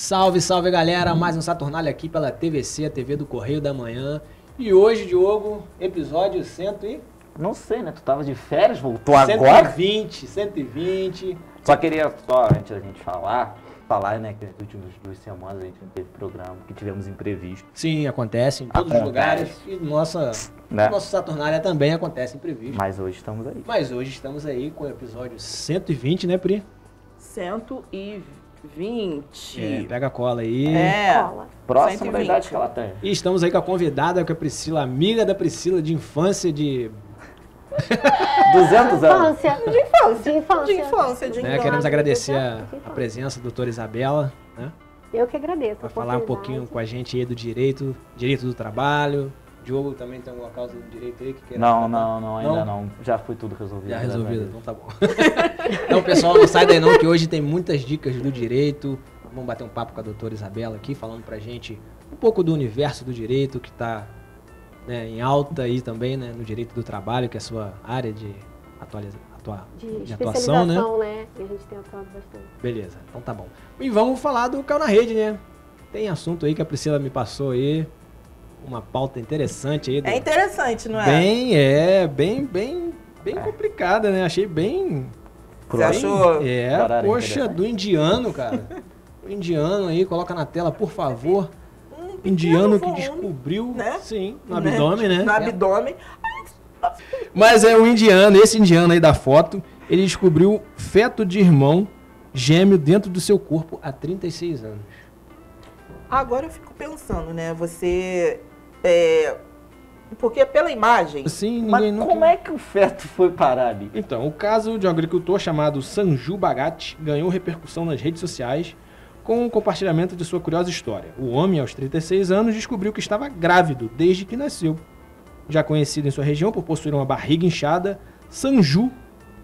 Salve, salve galera, mais um Saturnália aqui pela TVC, a TV do Correio da Manhã. E hoje, Diogo, episódio 100 e... Não sei, né? Tu tava de férias, voltou agora? 120. Só queria, antes da gente falar, né, que nas últimas 2 semanas a gente não teve programa, que tivemos imprevisto. Sim, acontece em todos os lugares. E nosso Saturnália também acontece imprevisto. Mas hoje estamos aí. Mas hoje estamos aí com o episódio 120, né, Pri? 120. Pega a cola aí. Cola. Próximo 120. da idade que ela tem. E estamos aí com a convidada, com a Priscila, amiga da Priscila de infância, de... 200 anos. De infância. Né, queremos agradecer a presença da doutora Isabela, né? Eu que agradeço. Vai falar um pouquinho com a gente aí do direito do trabalho. Diogo também tem alguma causa do direito aí que quer? Não, ainda não. Já foi tudo resolvido. Já resolvido, então tá bom. Então, pessoal, não sai daí não, que hoje tem muitas dicas do direito. Vamos bater um papo com a doutora Isabela aqui, falando pra gente um pouco do universo do direito, que tá, né, em alta aí também, né, no direito do trabalho, que é a sua área de atuação, né? Que a gente tem atuado bastante. Beleza, então tá bom. E vamos falar do Caiu na Rede, né? Tem assunto aí que a Priscila me passou aí, uma pauta interessante aí. É interessante, não é? Bem complicada, né? Achei bem... Você achou? Poxa, do indiano, cara. O indiano aí, coloca na tela, por favor. Indiano que descobriu, né? Sim, no abdômen, né? No abdômen. Mas é o indiano, esse indiano aí da foto, ele descobriu feto de irmão gêmeo dentro do seu corpo há 36 anos. Agora eu fico pensando, né? Você... Porque pela imagem... Sim, Mas como é que o feto foi parar ali? Então, o caso de um agricultor chamado Sanju Bhagat ganhou repercussão nas redes sociais com o compartilhamento de sua curiosa história. O homem, aos 36 anos, descobriu que estava grávido desde que nasceu. Já conhecido em sua região por possuir uma barriga inchada, Sanju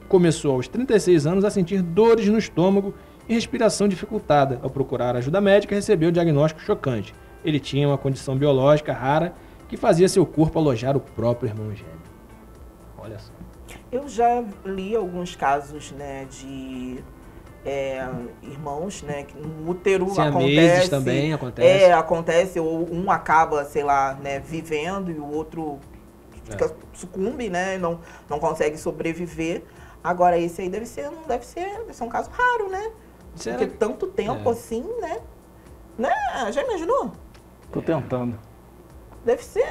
começou aos 36 anos a sentir dores no estômago e respiração dificultada. Ao procurar ajuda médica, recebeu o diagnóstico chocante. Ele tinha uma condição biológica rara que fazia seu corpo alojar o próprio irmão gêmeo. Olha só. Eu já li alguns casos, né, de irmãos, né, que no útero Siameses também acontece. Acontece, ou um acaba, sei lá, né, vivendo e o outro sucumbe, né, não consegue sobreviver. Agora, esse aí deve ser um caso raro, né? Porque tanto tempo assim, né? Já imaginou? Tô tentando. Deve ser...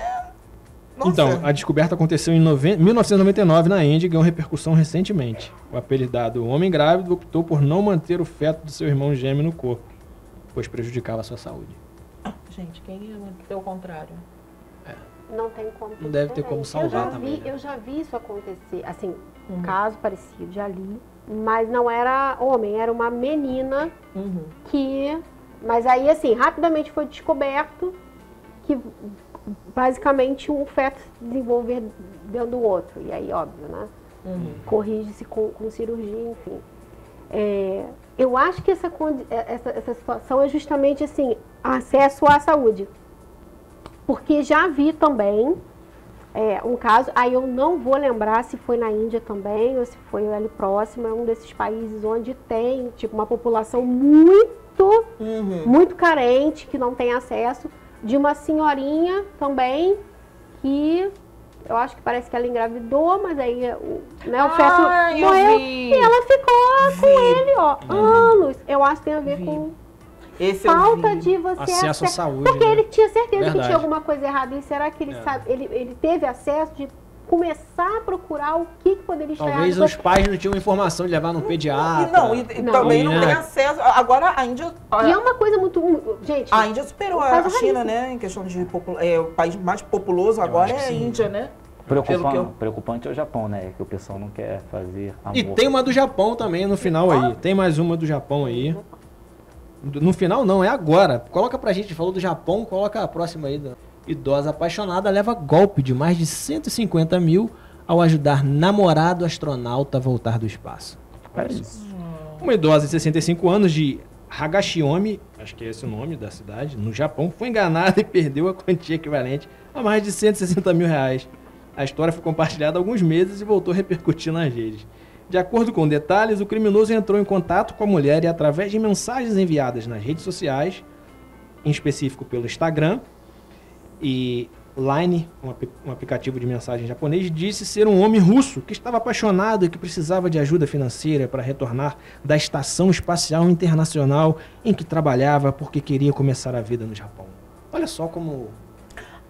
Nossa. Então, a descoberta aconteceu em 1999 na Índia e ganhou repercussão recentemente. O apelidado Homem Grávido optou por não manter o feto do seu irmão gêmeo no corpo, pois prejudicava a sua saúde. Gente, quem é o contrário? Não tem como. Não deve ter como salvar também. Eu já vi isso acontecer, assim, um caso parecido, já li, mas não era homem, era uma menina que... Mas aí, assim, rapidamente foi descoberto que basicamente um feto se desenvolver dentro do outro. E aí, óbvio, né? Corrige-se com cirurgia, enfim. Eu acho que essa situação é justamente, assim, acesso à saúde. Porque já vi também um caso, aí eu não vou lembrar se foi na Índia também ou se foi ali próximo, é um desses países onde tem, tipo, uma população muito carente, que não tem acesso, de uma senhorinha também, que eu acho que parece que ela engravidou, mas aí o feto morreu e ela ficou com ele, anos. Eu acho que tem a ver com falta de você acesso à saúde. Porque ele tinha certeza Verdade. que tinha alguma coisa errada. E será que ele teve acesso de começar a procurar o que poderia estar errado? Talvez os pais não tinham informação de levar no pediatra. Também não tem acesso. Agora a Índia... E é uma coisa muito... Gente... A Índia superou a China, né? Em questão de... o país mais populoso agora é a Índia, né? Preocupante é o Japão, né? Que o pessoal não quer fazer amor. E tem uma do Japão também no final aí. Tem mais uma do Japão aí. No final não, é agora. Coloca pra gente, falou do Japão, coloca a próxima aí. Idosa apaixonada leva golpe de mais de 150 mil ao ajudar namorado astronauta a voltar do espaço. É isso. Uma idosa de 65 anos de Hagashiomi, acho que é esse o nome da cidade, no Japão, foi enganada e perdeu a quantia equivalente a mais de 160 mil reais. A história foi compartilhada há alguns meses e voltou a repercutir nas redes. De acordo com detalhes, o criminoso entrou em contato com a mulher e, através de mensagens enviadas nas redes sociais, em específico pelo Instagram, e Line, um aplicativo de mensagem japonês, disse ser um homem russo que estava apaixonado e que precisava de ajuda financeira para retornar da Estação Espacial Internacional em que trabalhava porque queria começar a vida no Japão. Olha só como...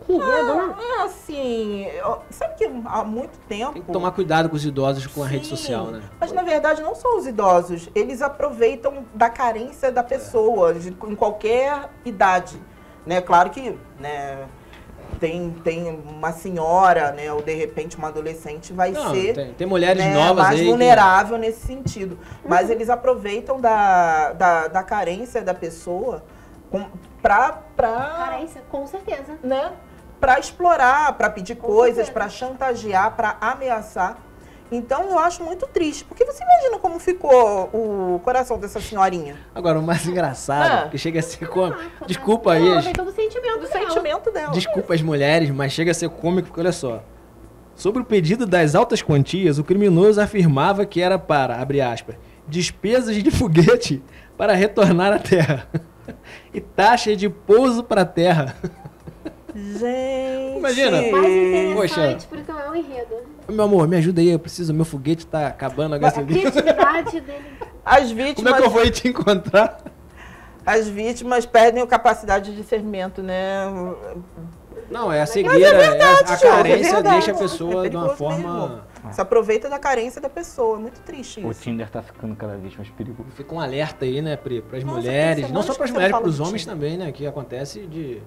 Que enredo, né? Assim, sabe que há muito tempo... Tem que tomar cuidado com os idosos com a rede Sim, social, né? Mas na verdade não são os idosos, eles aproveitam da carência da pessoa, em qualquer idade, né? Claro que, né, tem uma senhora, né, ou de repente uma adolescente vai ser... Tem mulheres né, novas mais aí vulnerável nesse sentido. Mas eles aproveitam da carência da pessoa pra Carência, com certeza. né, para explorar, para pedir Com coisas, certeza. para chantagear, para ameaçar. Então eu acho muito triste, porque você imagina como ficou o coração dessa senhorinha. Agora, o mais engraçado, que chega a ser cômico... Desculpa aí, Ela tem todo o sentimento Do dela. sentimento dela. desculpa as mulheres, mas chega a ser cômico porque, olha só... Sobre o pedido das altas quantias, o criminoso afirmava que era para, abre aspas, despesas de foguete para retornar à Terra e taxa de pouso para a Terra. Gente. Imagina. Mais Poxa. interessante, porque é um enredo. Meu amor, me ajuda aí, eu preciso, meu foguete tá acabando a A gasolina. criatividade dele. As Como vítimas, é que eu vou ir te encontrar? as vítimas perdem a capacidade de discernimento, né? Não, é a cegueira, a Diogo, carência verdade. deixa a pessoa É de uma perigoso forma... mesmo. Se aproveita da carência da pessoa. Muito triste O isso. Tinder tá ficando cada vez mais perigoso. Fica um alerta aí, né, Pri, pras Nossa, mulheres, tem não só semanas pras que você mulheres, fala pros do homens Tinder. também, né, que acontece de...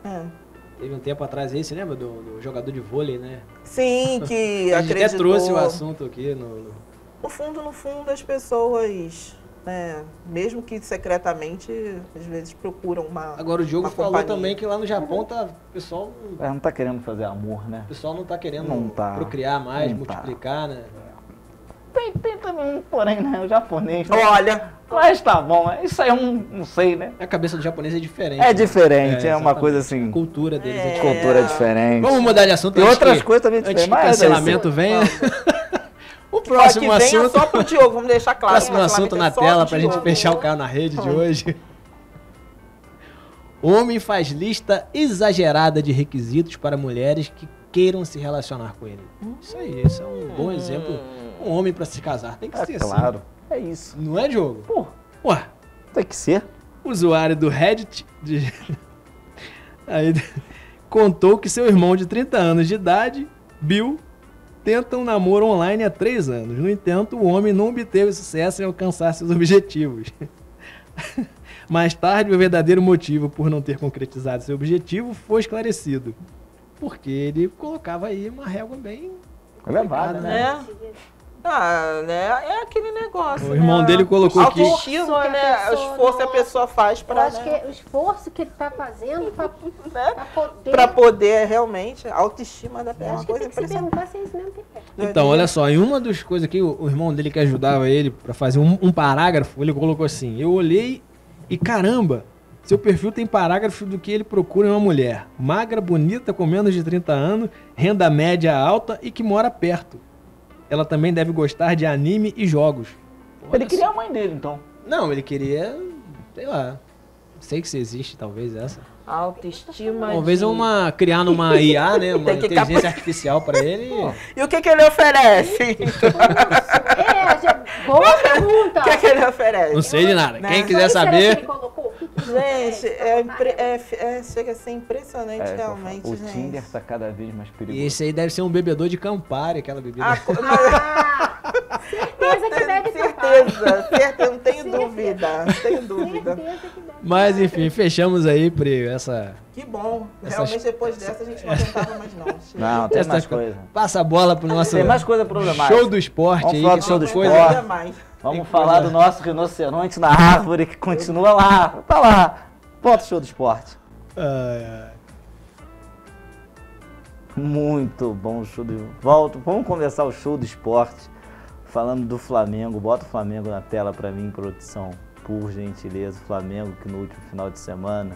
É. Teve um tempo atrás aí, você lembra do jogador de vôlei, né? Sim, que A gente até acreditou. trouxe o assunto aqui no... No fundo, as pessoas, né, mesmo que secretamente, às vezes procuram uma. Agora o Diogo uma falou companhia. também que lá no Japão tá, o pessoal Não tá querendo fazer amor, né? não tá querendo Não tá. procriar mais, Não tá. multiplicar, né? Tem também, porém, né? O japonês. Né? Olha, Mas tá bom, isso aí eu não sei, né? A cabeça do japonês é diferente. É né? diferente, é uma exatamente. coisa assim, A cultura deles é, É. diferente. cultura diferente. Vamos mudar de assunto E antes outras que- coisas também Antes diferentes. que o Mas cancelamento venha. O ó, que próximo venha assunto... só pro Diogo, vamos deixar claro. Próximo que o assunto na cancelamento é só tela pro pra gente Diogo. fechar o Caio na Rede de hoje. Homem faz lista exagerada de requisitos para mulheres que queiram se relacionar com ele. Isso aí, esse é um bom exemplo. Um homem para se casar tem que É ser claro, é isso. assim. Não é, Diogo? Pô, Ué, tem que ser. usuário do Reddit aí, contou que seu irmão de 30 anos de idade, Bill, tenta um namoro online há 3 anos. No entanto, o homem não obteve sucesso em alcançar seus objetivos. Mais tarde, o verdadeiro motivo por não ter concretizado seu objetivo foi esclarecido. Porque ele colocava aí uma régua bem... Levada, né? Né? Ah, né? É aquele negócio. O irmão dele colocou aqui... Autoestima, que a né? O pessoa esforço que a não- pessoa faz Eu pra, acho que o esforço que ele tá fazendo pra poder... pra poder realmente. A autoestima da Eu pessoa. É uma acho que coisa tem que se impressionante. perguntar se é isso mesmo que ele quer. Então, olha só, em uma das coisas aqui, o irmão dele que ajudava ele pra fazer um parágrafo, ele colocou assim: eu olhei e caramba, seu perfil tem parágrafo do que ele procura em uma mulher. Magra, bonita, com menos de 30 anos, renda média alta e que mora perto. Ela também deve gostar de anime e jogos. Olha Ele queria só. a mãe dele, então. Não, ele queria, sei lá, sei que se existe talvez essa. Autoestima. Talvez de... criar numa IA, né, uma Tem que inteligência artificial pra ele. E o que, que ele oferece? Boa pergunta. O que, que ele oferece? Não sei de nada. Né? Quem Só quiser Será que saber... ele colocou? O que que Gente, é? chega a ser impressionante É, realmente, o gente. Tinder tá cada vez mais E perigoso. esse aí deve ser um bebedor de Campari, aquela bebida. Ah, Certeza que deve ter. certeza, não tenho Certeza. dúvida, não tenho dúvida. Certeza que deve. Mas enfim, fechamos aí, Pri, essa... Que bom, Essas- realmente depois dessa a gente não aguentava mais não. Não, tem essa mais coisa. Passa a bola pro nosso Tem mais coisa problemática. show do esporte Vamos aí. falar que do show tem do coisa- esporte. Ainda mais. Vamos Tem falar coisa- do nosso rinoceronte na árvore que continua lá. Tá lá. Ponto show do esporte. Ai, ai. Muito bom o show do... Volto. Vamos começar o show do esporte falando do Flamengo. Bota o Flamengo na tela pra mim, produção. Por gentileza, o Flamengo que no último final de semana...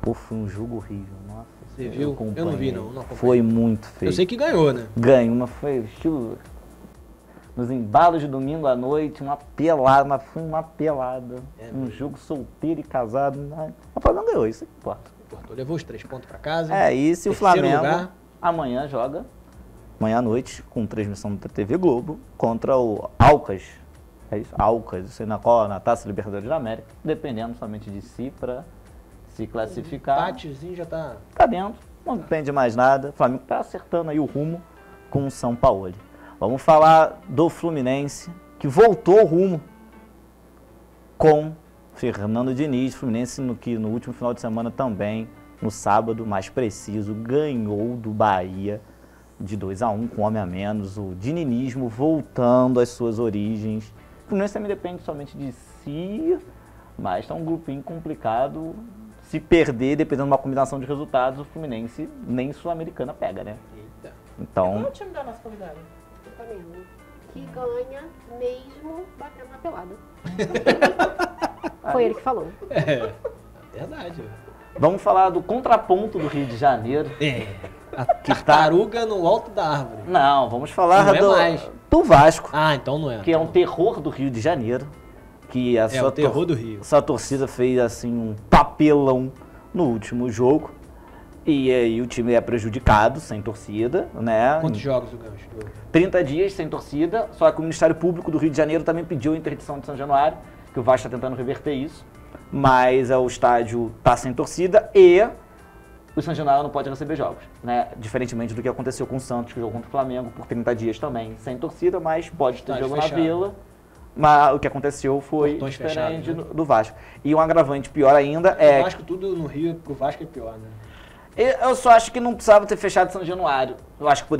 Pô, foi um jogo horrível. Nossa, Você viu? Eu não vi, acompanhei. não acompanhei. Foi muito feio. Eu sei que ganhou, né? Ganhou, mas foi... nos embalos de domingo à noite, uma pelada, mas foi uma pelada. Um jogo solteiro e casado. O Flamengo ganhou, isso que importa. Levou os 3 pontos pra casa. E se o Terceiro Flamengo lugar. amanhã joga, amanhã à noite, com transmissão da TV Globo, contra o Alcas. É isso? Alcas, isso aí na Taça Libertadores da América, dependendo somente de si para se classificar. Empatezinho já tá... Tá dentro, não depende mais nada. O Flamengo tá acertando aí o rumo com o São Paulo. Vamos falar do Fluminense, que voltou o rumo com Fernando Diniz. Fluminense que no último final de semana também, no sábado, mais preciso, ganhou do Bahia de 2-1 com um homem a menos. O dininismo voltando às suas origens. O Fluminense também depende somente de si, mas tá um grupinho complicado. Se perder, dependendo de uma combinação de resultados, o Fluminense nem Sul-Americana pega, né? Eita. Então... Qual é o time da nossa convidada? Que ganha mesmo batendo na pelada. Foi ele que falou. É verdade. Vamos falar do contraponto do Rio de Janeiro. A tartaruga no alto da árvore. Não, vamos falar Não é mais. do Vasco, Ah, então não é. que é um terror do Rio de Janeiro. Que a o terror do Rio. Sua torcida fez assim um papelão no último jogo. E aí o time é prejudicado, sem torcida, né? Quantos jogos o Gancho? 30 dias sem torcida, só que o Ministério Público do Rio de Janeiro também pediu a interdição de São Januário, que o Vasco está tentando reverter isso. Mas o estádio está sem torcida e o São Januário não pode receber jogos, né? Diferentemente do que aconteceu com o Santos, que jogou contra o Flamengo por 30 dias também sem torcida, mas pode ter Estádio jogo fechado. na Vila. Mas o que aconteceu foi Portões diferente fechados, né? do Vasco. E um agravante pior ainda O Vasco tudo no Rio, pro Vasco é pior, né? Eu só acho que não precisava ter fechado São Januário. Eu acho que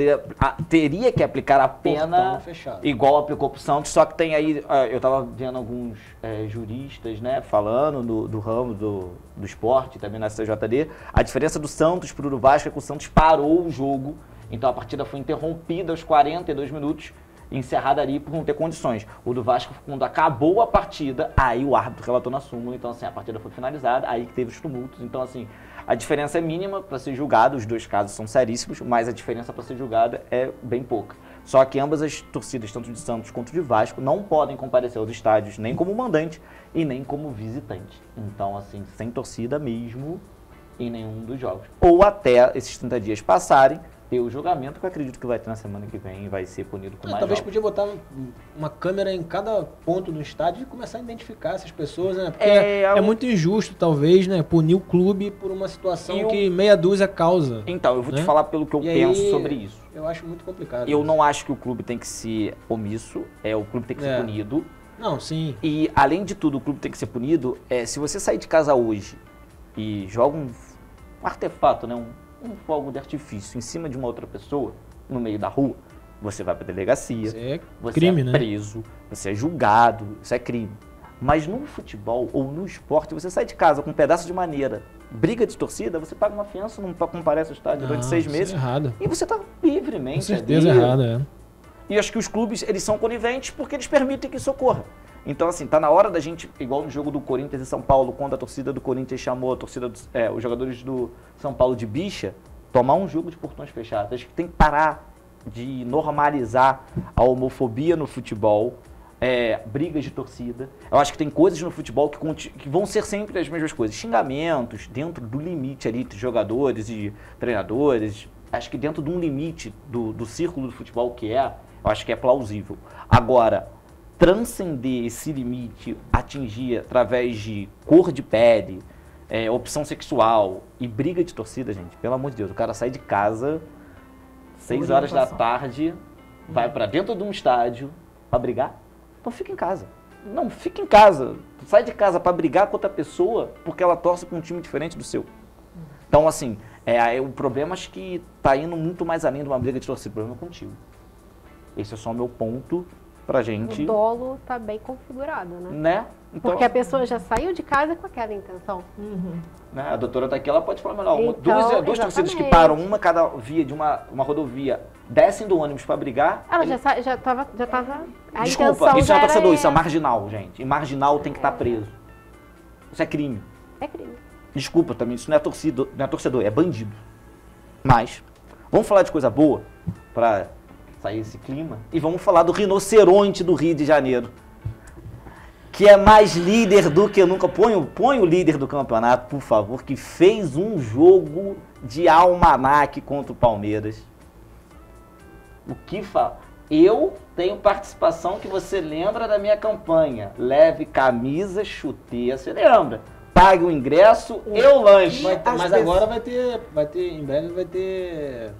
teria que aplicar a pena Portão fechado. igual aplicou pro Santos, só que tem aí, eu tava vendo alguns juristas, né, falando do ramo do esporte, também na STJD, a diferença do Santos pro do Vasco é que o Santos parou o jogo, então a partida foi interrompida aos 42 minutos, encerrada ali por não ter condições. O do Vasco, quando acabou a partida, aí o árbitro relatou na súmula, então assim, a partida foi finalizada, aí que teve os tumultos, então assim, a diferença é mínima para ser julgado, os dois casos são seríssimos, mas a diferença para ser julgada é bem pouca. Só que ambas as torcidas, tanto de Santos quanto de Vasco, não podem comparecer aos estádios nem como mandante e nem como visitante. Então, assim, sem torcida mesmo em nenhum dos jogos. Ou até esses 30 dias passarem, ter o julgamento, que eu acredito que vai ter na semana que vem e vai ser punido com mais Talvez jogos. podia botar uma câmera em cada ponto do estádio e começar a identificar essas pessoas, né? Porque é muito injusto, talvez, né? Punir o clube por uma situação que meia dúzia causa. Então, eu vou te né? falar pelo que eu E penso aí, sobre isso. Eu acho muito complicado. Eu isso. não acho que o clube tem que ser omisso, o clube tem que ser punido. Não, sim. E, além de tudo, o clube tem que ser punido. Se você sair de casa hoje e joga um artefato, né, um fogo de artifício em cima de uma outra pessoa, no meio da rua, você vai pra delegacia, Isso é você crime, é né? preso, você é julgado, isso é crime. Mas no futebol ou no esporte, você sai de casa com um pedaço de madeira, briga de torcida, você paga uma fiança, não comparece ao estádio durante 6 meses. Isso é errado. E você tá livremente. Com certeza ali. errado, é. E acho que os clubes, eles são coniventes porque eles permitem que isso ocorra. Então, assim, tá na hora da gente, igual no jogo do Corinthians e São Paulo, quando a torcida do Corinthians chamou a torcida os jogadores do São Paulo de bicha, tomar um jogo de portões fechados. Acho que tem que parar de normalizar a homofobia no futebol, brigas de torcida. Eu acho que tem coisas no futebol que vão ser sempre as mesmas coisas. Xingamentos dentro do limite ali de jogadores e treinadores. Acho que dentro de um limite do círculo do futebol eu acho que é plausível. Agora, transcender esse limite, atingir através de cor de pele, opção sexual e briga de torcida, gente, pelo amor de Deus, o cara sai de casa 6 horas da tarde, vai pra dentro de um estádio pra brigar, então fica em casa. Não, fica em casa. Sai de casa pra brigar com outra pessoa porque ela torce pra um time diferente do seu. Então, assim, o problema acho que tá indo muito mais além de uma briga de torcida. O problema é contigo. Esse é só o meu ponto pra gente... O dolo tá bem configurado, né? Né? Então, Porque a pessoa já saiu de casa com aquela intenção. né, a doutora tá aqui, ela pode falar melhor. Então, duas torcidas que exatamente. param, uma cada via de uma rodovia, descem do ônibus pra brigar... Ela já tava a Desculpa, intenção isso já não é era torcedor, isso é essa. marginal, gente. E marginal tem que estar preso. Isso é crime. É crime. Desculpa também, isso não é torcedor, é bandido. Mas, vamos falar de coisa boa, pra sair esse clima, e vamos falar do rinoceronte do Rio de Janeiro, que é mais líder do que nunca. Põe o líder do campeonato, por favor, que fez um jogo de almanaque contra o Palmeiras. O que fala? Eu tenho participação que você lembra da minha campanha. Leve camisa, chuteira, você lembra? Pague o ingresso e o lanche. Mas agora vai ter, em breve vai ter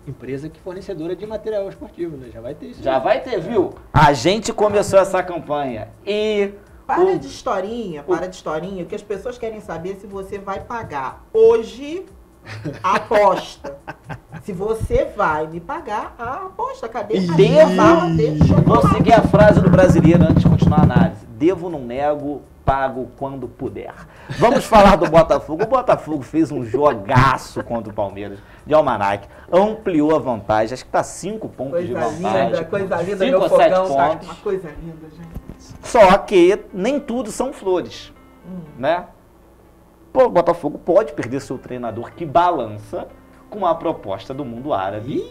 empresa que fornecedora de material esportivo, né? Já vai ter isso. Já vai ter, viu? A gente começou essa campanha e... Para de historinha, o que as pessoas querem saber é se você vai pagar hoje a aposta. Se você vai me pagar a aposta, cadê a bala de chocolate? Vou seguir a frase do brasileiro antes de continuar a análise. Devo, não nego, pago quando puder. Vamos falar do Botafogo. O Botafogo fez um jogaço contra o Palmeiras de almanaque. Ampliou a vantagem. Acho que está 5 pontos de vantagem. Coisa linda, 5 ou 7 pontos. Uma coisa linda, gente. Só que nem tudo são flores, né? Pô, o Botafogo pode perder seu treinador que balança com a proposta do mundo árabe,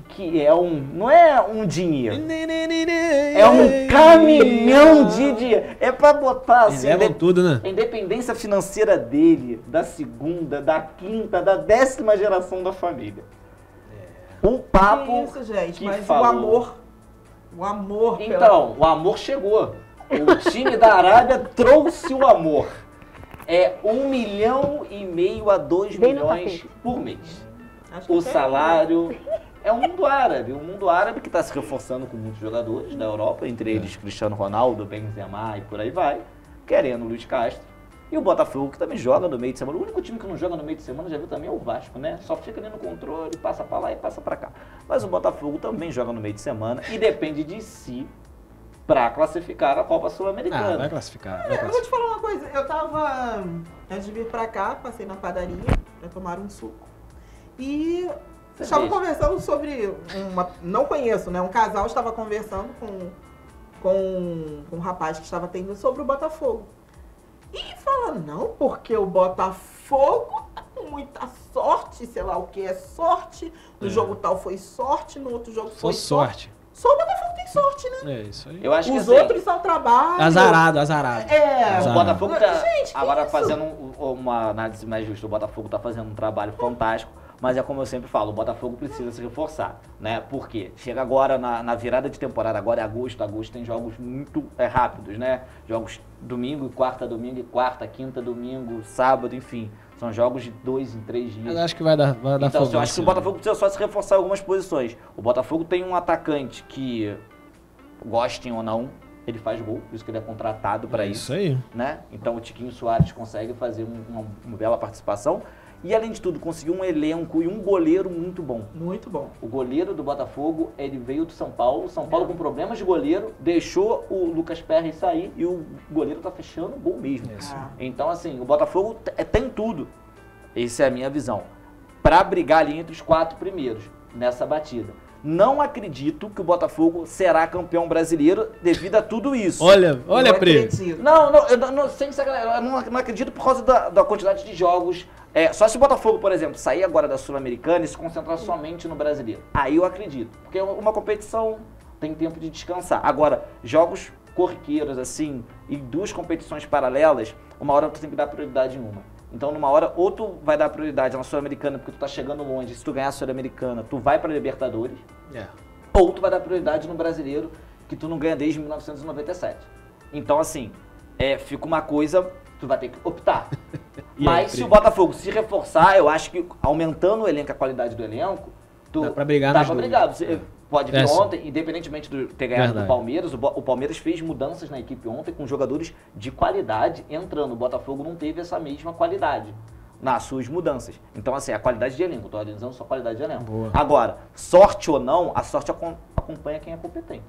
que é não é um dinheiro, é um caminhão de dinheiro. É pra botar assim, tudo, né? A independência financeira dele, da segunda, da quinta, da 10ª geração da família. Um papo que isso, gente, que mas falou... o amor... Então, o amor chegou. O time da Arábia trouxe o amor. É 1,5 milhão a 2 milhões por mês. O salário é o mundo árabe. O mundo árabe que está se reforçando com muitos jogadores da Europa, entre eles Cristiano Ronaldo, Benzema e por aí vai, querendo o Luiz Castro. E o Botafogo, que também joga no meio de semana. O único time que não joga no meio de semana, já viu também, é o Vasco, né? Só fica ali no controle, passa para lá e passa para cá. Mas o Botafogo também joga no meio de semana e depende de si para classificar a Copa Sul-Americana. Vai classificar. Eu vou te falar uma coisa. Eu tava, antes de vir pra cá, passei na padaria pra tomar um suco. E estavam conversando sobre não conheço, né? Um casal estava conversando com um rapaz que estava tendo sobre o Botafogo. E falando, não, porque o Botafogo tá com muita sorte, sei lá o que é sorte. No jogo tal foi sorte, no outro jogo foi sorte. Só o Botafogo tem sorte, né? É isso aí. Eu acho que os outros são trabalho. Azarado. O Botafogo tá Gente, agora fazendo uma análise mais justa. O Botafogo tá fazendo um trabalho fantástico, mas é como eu sempre falo, o Botafogo precisa se reforçar, né? Por quê? Chega agora na virada de temporada, agora é agosto tem jogos muito rápidos, né? Jogos domingo e quarta, quinta, domingo, sábado, enfim. São jogos de 2 em 3 dias. Mas acho que vai dar então, eu acho que o Botafogo precisa só se reforçar em algumas posições. O Botafogo tem um atacante que, gostem ou não, ele faz gol, por isso que ele é contratado para isso. Isso aí. Né? Então o Tiquinho Soares consegue fazer uma bela participação. E além de tudo, conseguiu um elenco e um goleiro muito bom. Muito bom. O goleiro do Botafogo, ele veio do São Paulo. São Paulo com problemas de goleiro, deixou o Lucas Perry sair e o goleiro tá fechando o gol mesmo. Então, assim, o Botafogo tem tudo. Essa é a minha visão. Pra brigar ali entre os 4 primeiros nessa batida. Não acredito que o Botafogo será campeão brasileiro devido a tudo isso. Olha, Pri. Não, sem sacanagem, eu não acredito por causa da quantidade de jogos. Só se o Botafogo, por exemplo, sair agora da Sul-Americana e se concentrar somente no brasileiro. Aí eu acredito. Porque uma competição tem tempo de descansar. Agora, jogos corriqueiros, assim, e 2 competições paralelas, uma hora tu tem que dar prioridade em uma. Então, numa hora, ou tu vai dar prioridade na Sul-Americana porque tu tá chegando longe, se tu ganhar a Sul-Americana, tu vai pra Libertadores, ou tu vai dar prioridade no Brasileiro, que tu não ganha desde 1997. Então, assim, fica uma coisa, tu vai ter que optar. Mas se o Botafogo se reforçar, eu acho que aumentando o elenco, a qualidade do elenco, dá pra brigar. Você pode ver ontem, independentemente de ter ganhado do Palmeiras, o Palmeiras fez mudanças na equipe ontem com jogadores de qualidade entrando. O Botafogo não teve essa mesma qualidade nas suas mudanças. Então, assim, a qualidade de elenco, estou analisando só a qualidade de elenco. Boa. Agora, sorte ou não, a sorte acompanha quem é competente.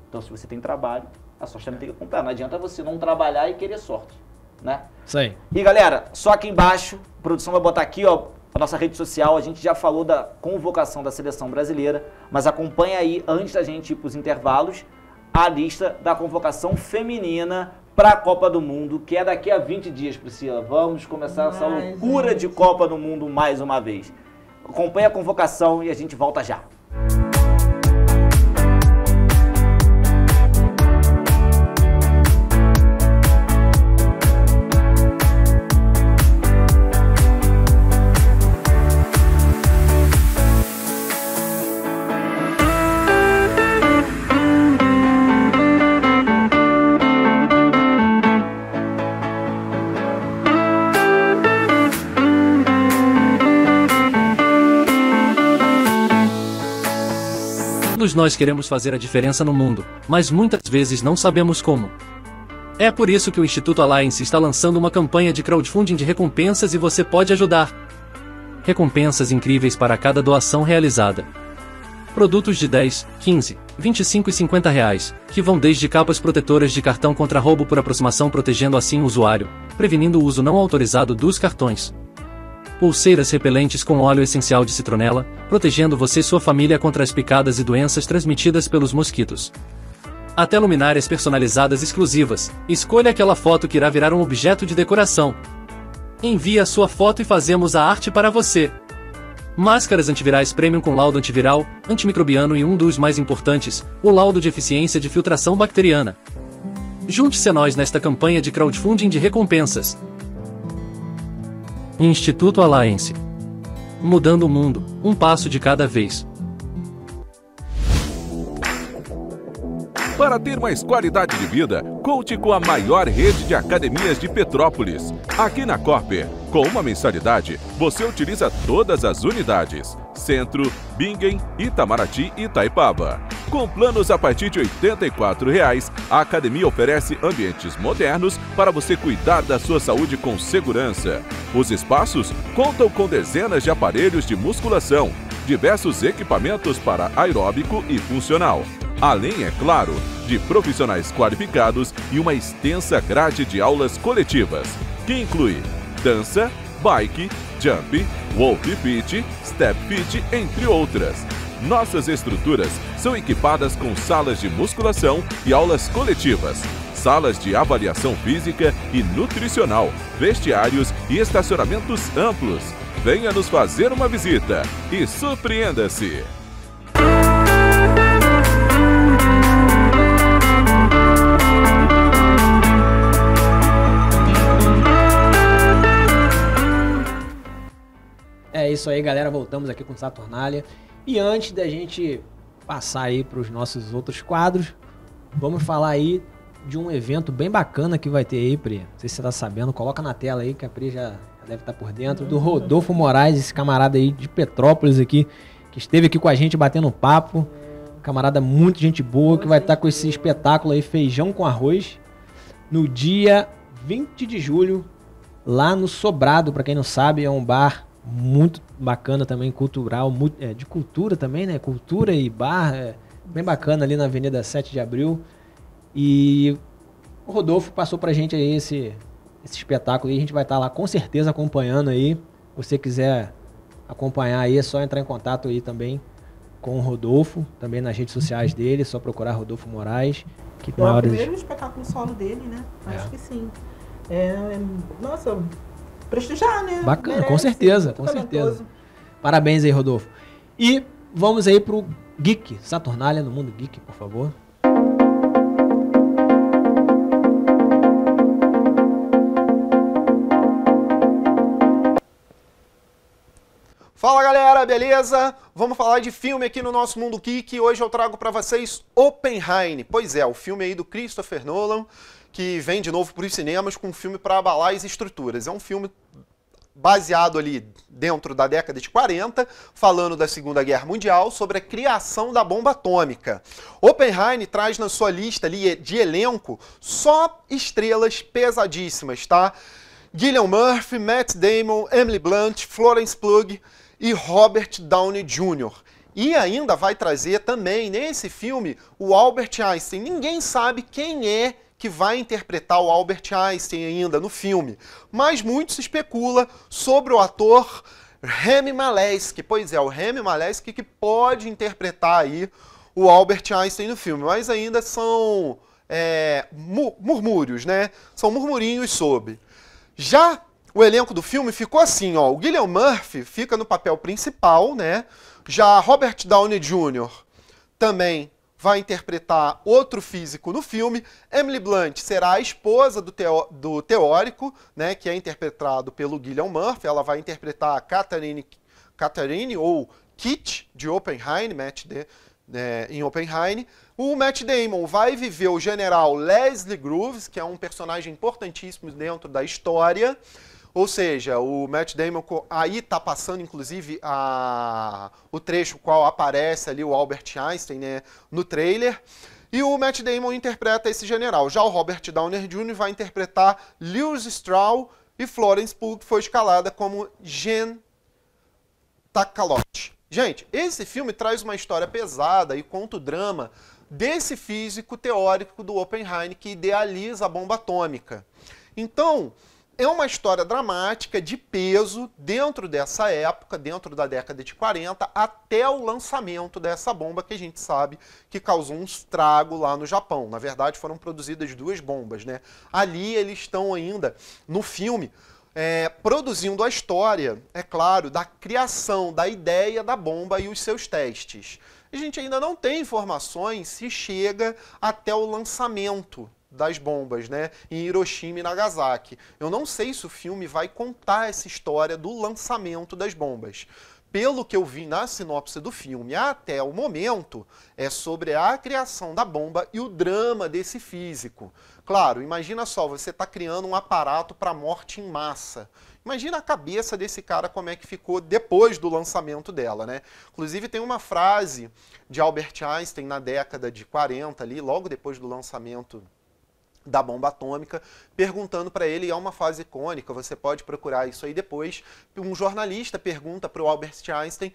Então, se você tem trabalho, a sorte também tem que acompanhar. Não adianta você não trabalhar e querer sorte, né? Isso aí. E, galera, só aqui embaixo, a produção vai botar aqui, ó, a nossa rede social, a gente já falou da convocação da seleção brasileira, mas acompanha aí, antes da gente ir para os intervalos, a lista da convocação feminina para a Copa do Mundo, que é daqui a 20 dias, Priscila. Vamos começar essa loucura de Copa do Mundo mais uma vez. Acompanha a convocação e a gente volta já. Todos nós queremos fazer a diferença no mundo, mas muitas vezes não sabemos como. É por isso que o Instituto Alliance está lançando uma campanha de crowdfunding de recompensas e você pode ajudar. Recompensas incríveis para cada doação realizada. Produtos de 10, 15, 25 e 50 reais, que vão desde capas protetoras de cartão contra roubo por aproximação, protegendo assim o usuário, prevenindo o uso não autorizado dos cartões. Pulseiras repelentes com óleo essencial de citronela, protegendo você e sua família contra as picadas e doenças transmitidas pelos mosquitos. Até luminárias personalizadas exclusivas. Escolha aquela foto que irá virar um objeto de decoração. Envie a sua foto e fazemos a arte para você. Máscaras antivirais premium com laudo antiviral, antimicrobiano e um dos mais importantes, o laudo de eficiência de filtração bacteriana. Junte-se a nós nesta campanha de crowdfunding de recompensas. Instituto Alliance. Mudando o mundo, um passo de cada vez. Para ter mais qualidade de vida, conte com a maior rede de academias de Petrópolis. Aqui na Cooper, com uma mensalidade, você utiliza todas as unidades: Centro, Bingen, Itamaraty e Itaipava. Com planos a partir de R$ 84,00, a academia oferece ambientes modernos para você cuidar da sua saúde com segurança. Os espaços contam com dezenas de aparelhos de musculação, diversos equipamentos para aeróbico e funcional. Além, é claro, de profissionais qualificados e uma extensa grade de aulas coletivas, que inclui dança, bike, jump, wall fit, step fit, entre outras. Nossas estruturas são equipadas com salas de musculação e aulas coletivas, salas de avaliação física e nutricional, vestiários e estacionamentos amplos. Venha nos fazer uma visita e surpreenda-se! É isso aí, galera. Voltamos aqui com Saturnália. E antes da gente passar aí para os nossos outros quadros, vamos falar aí de um evento bem bacana que vai ter aí, Pri. Não sei se você tá sabendo, coloca na tela aí, que a Pri já deve estar por dentro. Do Rodolfo Moraes, esse camarada aí de Petrópolis aqui, que esteve aqui com a gente batendo papo. Camarada muito gente boa, que vai estar com esse espetáculo aí, Feijão com Arroz, no dia 20 de julho, lá no Sobrado. Para quem não sabe, é um bar muito bacana também, cultural, de cultura também, né? Cultura e bar, bem bacana ali na Avenida 7 de Abril. E o Rodolfo passou pra gente aí esse espetáculo aí, a gente vai estar lá com certeza acompanhando aí. Se você quiser acompanhar aí, é só entrar em contato aí também com o Rodolfo, também nas redes sociais dele, é só procurar Rodolfo Moraes. Que É o primeiro espetáculo solo dele, né? Acho que sim. Nossa, prestigiar, né? Bacana, merece, com certeza, muito com talentoso. certeza. Parabéns aí, Rodolfo. E vamos aí pro Geek, Saturnália no Mundo Geek, por favor. Fala galera, beleza? Vamos falar de filme aqui no nosso Mundo Geek. Hoje eu trago para vocês Oppenheimer. Pois é, o filme aí do Christopher Nolan, que vem de novo para os cinemas com um filme para abalar as estruturas. É um filme baseado ali dentro da década de 40, falando da Segunda Guerra Mundial, sobre a criação da bomba atômica. Oppenheimer traz na sua lista ali de elenco só estrelas pesadíssimas, tá? Cillian Murphy, Matt Damon, Emily Blunt, Florence Pugh e Robert Downey Jr. E ainda vai trazer também nesse filme o Albert Einstein. Ninguém sabe quem é que vai interpretar o Albert Einstein ainda no filme, mas muito se especula sobre o ator Rami Malek. Pois é, o Rami Malek que pode interpretar aí o Albert Einstein no filme, mas ainda são murmúrios, né? São murmurinhos sobre. Já o elenco do filme ficou assim, ó, o Cillian Murphy fica no papel principal, né? Já Robert Downey Jr. também vai interpretar outro físico no filme. Emily Blunt será a esposa do teórico, né, que é interpretado pelo Cillian Murphy. Ela vai interpretar a Catherine ou Kit de Oppenheimer, em Oppenheimer. O Matt Damon vai viver o general Leslie Groves, que é um personagem importantíssimo dentro da história. Ou seja, o Matt Damon aí tá passando, inclusive, o trecho qual aparece ali o Albert Einstein, né, no trailer. E o Matt Damon interpreta esse general. Já o Robert Downey Jr. vai interpretar Lewis Strauss e Florence Pugh, que foi escalada como Jen Tacalotti. Gente, esse filme traz uma história pesada e conta o drama desse físico teórico do Oppenheimer que idealiza a bomba atômica. Então, é uma história dramática de peso dentro dessa época, dentro da década de 40, até o lançamento dessa bomba que a gente sabe que causou um estrago lá no Japão. Na verdade, foram produzidas 2 bombas, né? Ali eles estão ainda, no filme, produzindo a história, é claro, da criação, da ideia da bomba e os seus testes. A gente ainda não tem informações se chega até o lançamento das bombas, né, em Hiroshima e Nagasaki. Eu não sei se o filme vai contar essa história do lançamento das bombas. Pelo que eu vi na sinopse do filme até o momento, é sobre a criação da bomba e o drama desse físico. Claro, imagina só, você está criando um aparato para morte em massa. Imagina a cabeça desse cara como é que ficou depois do lançamento dela, né? Inclusive tem uma frase de Albert Einstein na década de 40, ali, logo depois do lançamento da bomba atômica, perguntando para ele, é uma frase icônica, você pode procurar isso aí depois, um jornalista pergunta para o Albert Einstein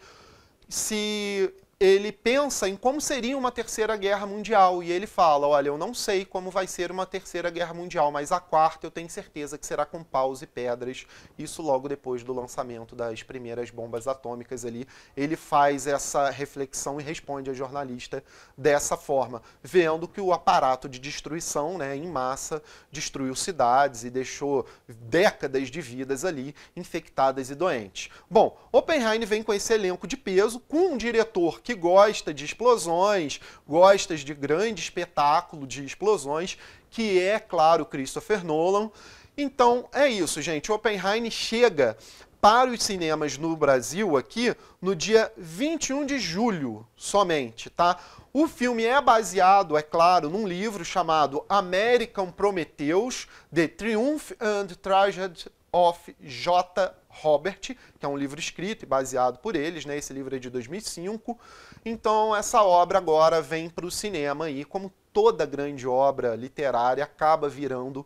se ele pensa em como seria uma terceira guerra mundial, e ele fala, olha, eu não sei como vai ser uma terceira guerra mundial, mas a quarta eu tenho certeza que será com paus e pedras, isso logo depois do lançamento das primeiras bombas atômicas ali, ele faz essa reflexão e responde a jornalista dessa forma, vendo que o aparato de destruição, né, em massa, destruiu cidades e deixou décadas de vidas ali infectadas e doentes. Bom, Oppenheimer vem com esse elenco de peso, com um diretor que gosta de explosões, gosta de grande espetáculo de explosões, que é, claro, Christopher Nolan. Então, é isso, gente. Oppenheimer chega para os cinemas no Brasil aqui no dia 21 de julho somente, tá? O filme é baseado, é claro, num livro chamado American Prometheus, The Triumph and Tragedy of J. Robert, que é um livro escrito e baseado por eles, né? Esse livro é de 2005. Então, essa obra agora vem para o cinema e, como toda grande obra literária, acaba virando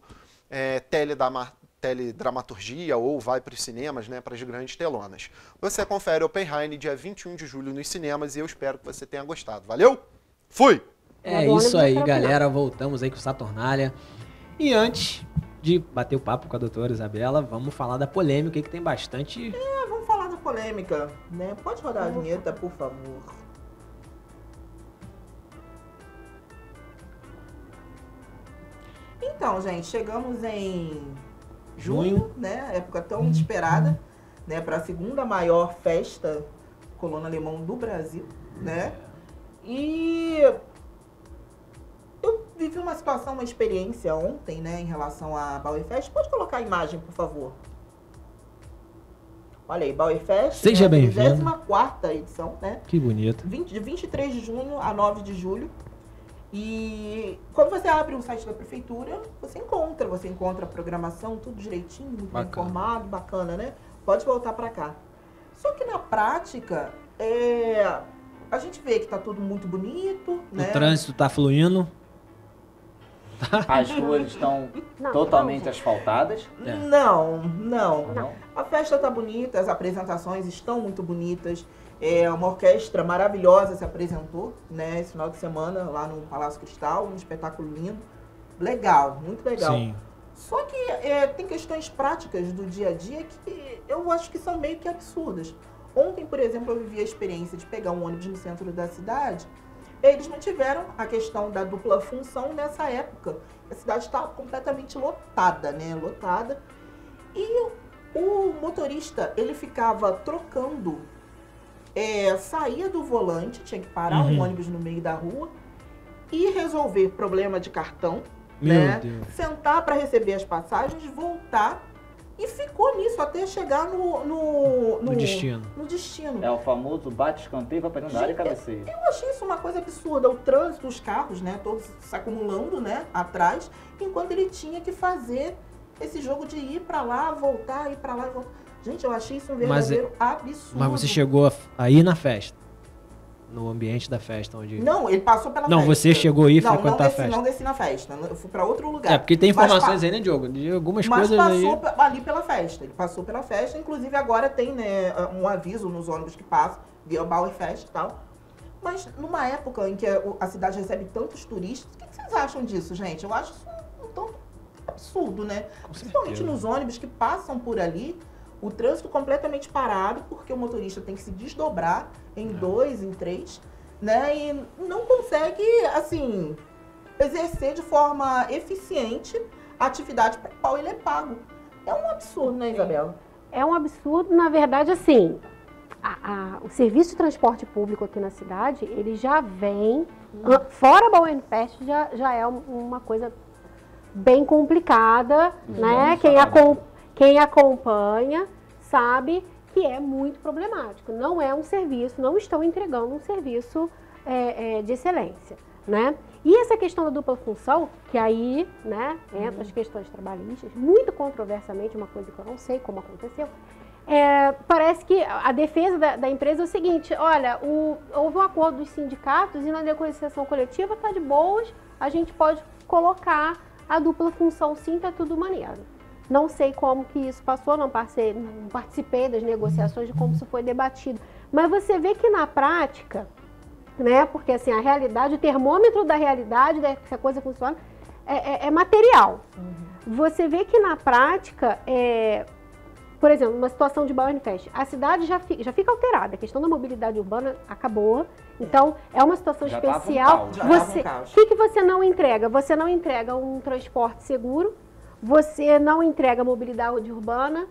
teledramaturgia ou vai para os cinemas, né? Para as grandes telonas. Você confere Oppenheimer dia 21 de julho nos cinemas e eu espero que você tenha gostado. Valeu? Fui! É isso aí, galera. Voltamos aí com o Saturnália. E antes de bater o papo com a doutora Isabela, vamos falar da polêmica que tem bastante... Vamos falar da polêmica, né? Pode rodar a vinheta, por favor. Então, gente, chegamos em junho, né? Época tão esperada, né? Para a segunda maior festa colono alemão do Brasil, né? E eu vivi uma situação, uma experiência ontem, né, em relação à Bauerfest. Pode colocar a imagem, por favor? Olha aí, Bauerfest. Seja bem-vindo. 24ª edição, né? Que bonito. De 23 de junho a 9 de julho. E quando você abre o site da prefeitura, você encontra a programação, tudo direitinho, muito bem informado, bacana, né? Pode voltar para cá. Só que na prática, a gente vê que tá tudo muito bonito, né? O trânsito tá fluindo. As ruas estão totalmente asfaltadas? Não. A festa tá bonita, as apresentações estão muito bonitas. Uma orquestra maravilhosa se apresentou, né, esse final de semana lá no Palácio Cristal, um espetáculo lindo. Legal, muito legal. Sim. Só que tem questões práticas do dia a dia que eu acho que são meio que absurdas. Ontem, por exemplo, eu vivi a experiência de pegar um ônibus no centro da cidade. Eles não tiveram a questão da dupla função nessa época. A cidade estava completamente lotada, né? Lotada. E o motorista, ele ficava trocando, saía do volante, tinha que parar um ônibus no meio da rua e resolver problema de cartão, né? Deus. Sentar para receber as passagens, voltar. E ficou nisso até chegar no destino. No destino. É o famoso bate-escanteio, vai para dentro da área e cabeceia. Eu achei isso uma coisa absurda. O trânsito, os carros, né, todos se acumulando, né, atrás, enquanto ele tinha que fazer esse jogo de ir pra lá, voltar, ir pra lá e voltar. Gente, eu achei isso um verdadeiro absurdo. Mas você chegou a ir na festa? No ambiente da festa? Onde... Não, ele passou pela Não, festa. você chegou a ir frequentar a festa? Não desci na festa. Eu fui pra outro lugar. É, porque tem informações aí, né, Diogo? De algumas coisas aí. Mas passou ali pela festa. Ele passou pela festa. Inclusive, agora tem, né, um aviso nos ônibus que passam, via Bauer Fest e tal. Mas numa época em que a cidade recebe tantos turistas, o que vocês acham disso, gente? Eu acho isso um tanto absurdo, né? Principalmente nos ônibus que passam por ali, o trânsito completamente parado, porque o motorista tem que se desdobrar em 2, em 3, né? E não consegue, assim, exercer de forma eficiente a atividade para a qual ele é pago. É um absurdo, né, Isabela? É um absurdo, na verdade, assim, o serviço de transporte público aqui na cidade, ele já vem, fora a Bauernfest, já é uma coisa bem complicada, né? Quem acompanha sabe que é muito problemático. Não é um serviço, não estão entregando um serviço de excelência, né? E essa questão da dupla função, que aí, né, entra as questões trabalhistas, muito controversialmente, uma coisa que eu não sei como aconteceu, parece que a defesa da empresa é o seguinte: olha, houve um acordo dos sindicatos e na negociação coletiva está de boas, a gente pode colocar a dupla função, sim, tá tudo maneiro. Não sei como que isso passou, não participei das negociações de como isso foi debatido. Mas você vê que na prática, né, porque assim, a realidade, o termômetro da realidade, se a coisa funciona, é material. Você vê que na prática, por exemplo, uma situação de Bauernfest, a cidade já fica alterada, a questão da mobilidade urbana acabou, então é uma situação Já especial. O que você não entrega? Você não entrega um transporte seguro, você não entrega mobilidade urbana,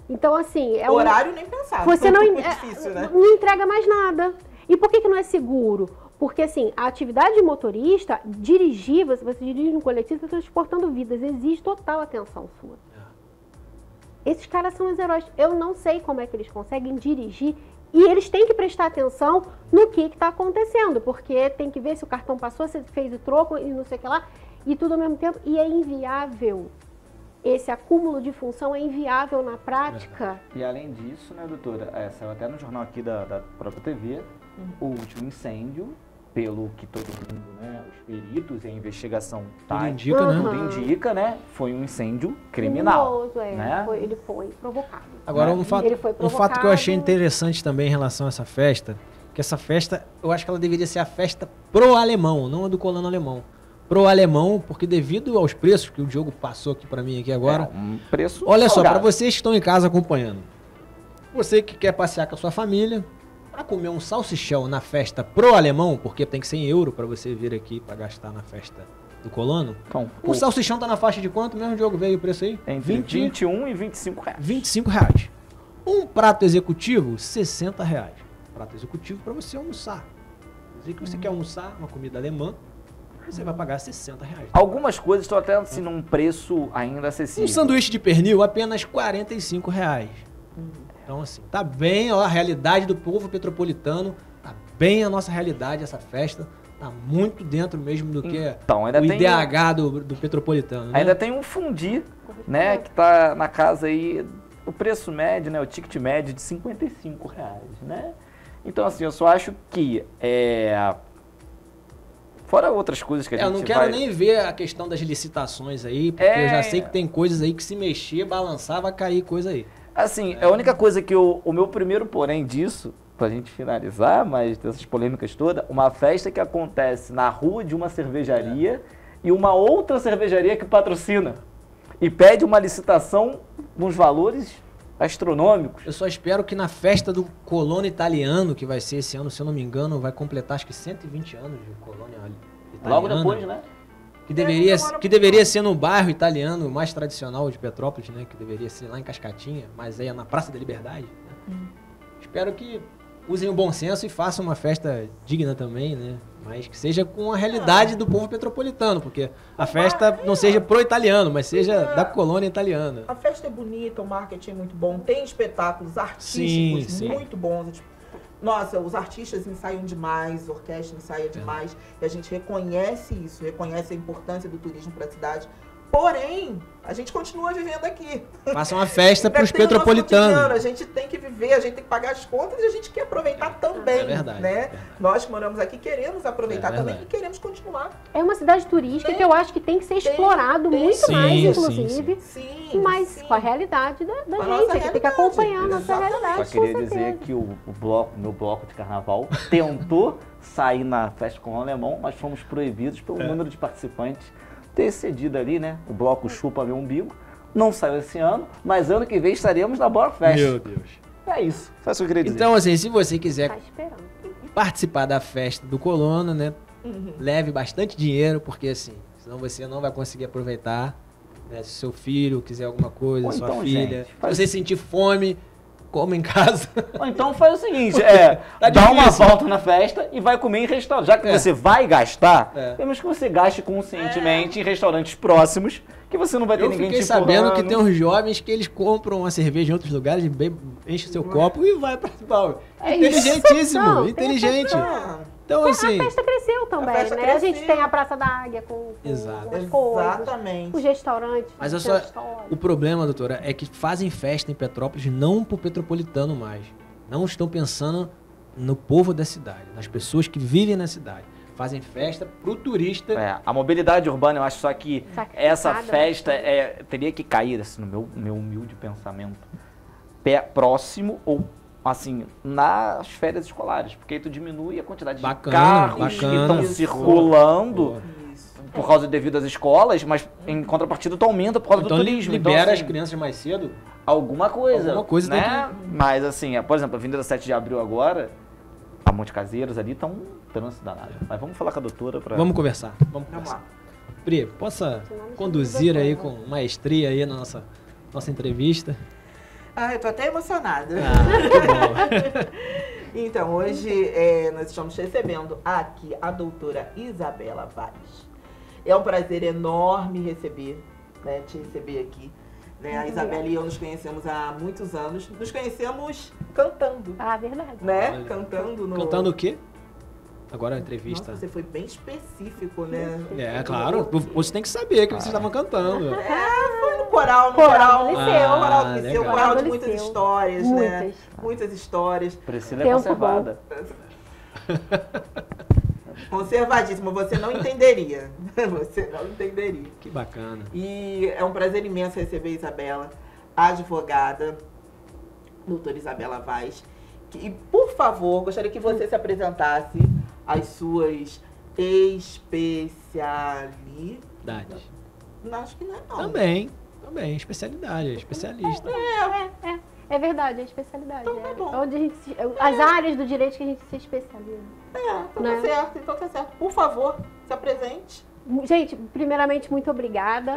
então assim... Horário nem pensar. Você não, difícil, né? não entrega mais nada. E por que não é seguro? Porque assim, a atividade de motorista, dirigir, você dirige um coletivo, está transportando vidas, exige total atenção sua. Esses caras são os heróis. Eu não sei como é que eles conseguem dirigir e eles têm que prestar atenção no que está acontecendo, porque tem que ver se o cartão passou, se fez o troco e não sei o que lá, e tudo ao mesmo tempo. E é inviável. Esse acúmulo de função é inviável na prática. E além disso, né, doutora, saiu até no jornal aqui da própria TV, o último incêndio, pelo que todo mundo, né, os peritos e a investigação tudo indica, né? Tudo indica, né, foi um incêndio criminal. Né? Ele foi provocado. Agora, um fato que eu achei interessante também em relação a essa festa, que essa festa, eu acho que ela deveria ser a festa pro alemão, não a do colono alemão. Pro alemão, porque devido aos preços que o Diogo passou aqui pra mim aqui agora, um preço olha salgado. só, para vocês que estão em casa acompanhando, você que quer passear com a sua família, para comer um salsichão na festa pro alemão, porque tem que ser em euro para você vir aqui para gastar na festa do colono, o salsichão tá na faixa de quanto mesmo, Diogo? Veio o preço aí? Entre 21 e 25 reais. 25 reais. Um prato executivo, 60 reais. Prato executivo para você almoçar. Dizer que você quer almoçar uma comida alemã, você vai pagar 60 reais. Algumas coisas estão até assim num preço ainda acessível. Um sanduíche de pernil, apenas 45 reais. Então, assim, tá bem ó, a realidade do povo petropolitano, tá bem a nossa realidade, essa festa, tá muito dentro mesmo do que então, ainda o tem IDH do petropolitano. Né? Ainda tem um fundi, né, que tá na casa aí, o preço médio, né, o ticket médio de 55 reais, né? Então, assim, eu só acho que fora outras coisas que a gente eu não quero nem ver a questão das licitações aí, porque eu já sei que tem coisas aí que se mexer, balançar, vai cair coisa aí. Assim, a única coisa que o meu primeiro porém disso, pra gente finalizar, mas dessas polêmicas todas, uma festa que acontece na rua de uma cervejaria e uma outra cervejaria que patrocina e pede uma licitação nos valores astronômicos. Eu só espero que na festa do colono italiano, que vai ser esse ano, se eu não me engano, vai completar acho que 120 anos de colônia italiana. Logo depois, né? Que deveria ser no bairro italiano mais tradicional de Petrópolis, né? Que deveria ser lá em Cascatinha, mas aí é na Praça da Liberdade. Né? Espero que usem o bom senso e façam uma festa digna também, né? Mas que seja com a realidade do povo petropolitano, porque a festa não seja pro italiano, mas seja da colônia italiana. A festa é bonita, o marketing é muito bom, tem espetáculos artísticos muito bons. Nossa, os artistas ensaiam demais, a orquestra ensaia demais, e a gente reconhece isso, reconhece a importância do turismo para a cidade. Porém, a gente continua vivendo aqui. Faça uma festa para os Tem o nosso petropolitanos. cotidiano, a gente tem que viver, a gente tem que pagar as contas e a gente quer aproveitar também. É verdade, né? é verdade. Nós que moramos aqui queremos aproveitar É também verdade. e queremos continuar. É uma cidade turística que eu acho que tem que ser explorado muito Sim, mais, sim, inclusive. Sim, Mas sim. com a realidade da a gente, nossa que tem que realidade, acompanhar a nossa exatamente. realidade. Só com queria certeza. dizer que o meu bloco de carnaval tentou sair na festa com o alemão, mas fomos proibidos pelo número de participantes ter excedido ali, né? O bloco Chupa Meu Umbigo. Não saiu esse ano, mas ano que vem estaremos na Bora Fest. Meu Deus. É isso. Só isso que eu queria dizer. Então, assim, se você quiser Tá esperando. participar da festa do colono, né? Leve bastante dinheiro, porque assim, senão você não vai conseguir aproveitar. Né? Se seu filho quiser alguma coisa, Ou sua então, filha. gente, Se faz- você sentir fome, coma em casa. Ou então faz o seguinte, Tá dá uma difícil. volta na festa e vai comer em restaurante. Já que você vai gastar, É. temos que você gaste conscientemente em restaurantes próximos, que você não vai ter Eu ninguém fiquei te sabendo empurrando. que tem uns jovens que eles compram uma cerveja em outros lugares, enche o seu copo e vai participar. É isso. Inteligentíssimo, Não, tem inteligente. Ah, Então, assim, A festa cresceu também, festa né? A gente cresceu. tem a Praça da Águia com Exato. as coisas, exatamente. os restaurantes. mas eu o só, centro histórico. o problema, doutora, é que fazem festa em Petrópolis não pro petropolitano mais. Não estão pensando no povo da cidade, nas pessoas que vivem na cidade. Fazem festa pro turista. A mobilidade urbana, eu acho só que essa Sacrificada, festa teria que cair, assim, no meu humilde pensamento, próximo ou, assim, nas férias escolares, porque aí tu diminui a quantidade Bacana, de carros bacana. que estão Isso. circulando Boa. Isso. por causa devido às escolas, mas em contrapartida tu aumenta por causa Então do turismo. libera então, as assim, crianças mais cedo. alguma coisa. Alguma coisa né? Mas assim, por exemplo, a Avenida 7 de Abril agora, a Monte Caseiros ali tá um trânsito danado. Mas vamos falar com a doutora pra... Vamos conversar. Vamos Vamos conversar. lá. Pri, possa conduzir aí com maestria aí na nossa entrevista. Ah, eu tô até emocionada. Ah, que bom. Então, hoje nós estamos recebendo aqui a doutora Isabela Vaz. É um prazer enorme te receber aqui. Né? A Isabela e eu nos conhecemos há muitos anos. Nos conhecemos cantando, Ah, verdade. né? Olha. Cantando no... Cantando o quê? Agora a entrevista. Nossa, você foi bem específico, né? É, claro. Você tem que saber que vocês estavam cantando. Foi no coral, Coral do no Liceu. coral do Liceu, legal. coral de do muitas Liceu. histórias, né? Muitas. Muitas histórias. Priscila é Tempo conservada. Conservadíssima, você não entenderia. Você não entenderia. Que bacana. E é um prazer imenso receber a Isabela, advogada, doutora Isabela Vaz. E, por favor, gostaria que você se apresentasse as suas especialidades. Verdade. Acho que não é não. Também. Especialidade, especialista. É verdade, é a especialidade. Então tá bom. Onde a gente as áreas do direito que a gente se especializa. Então Né? tá certo, então tá certo. Por favor, se apresente. Gente, primeiramente, muito obrigada.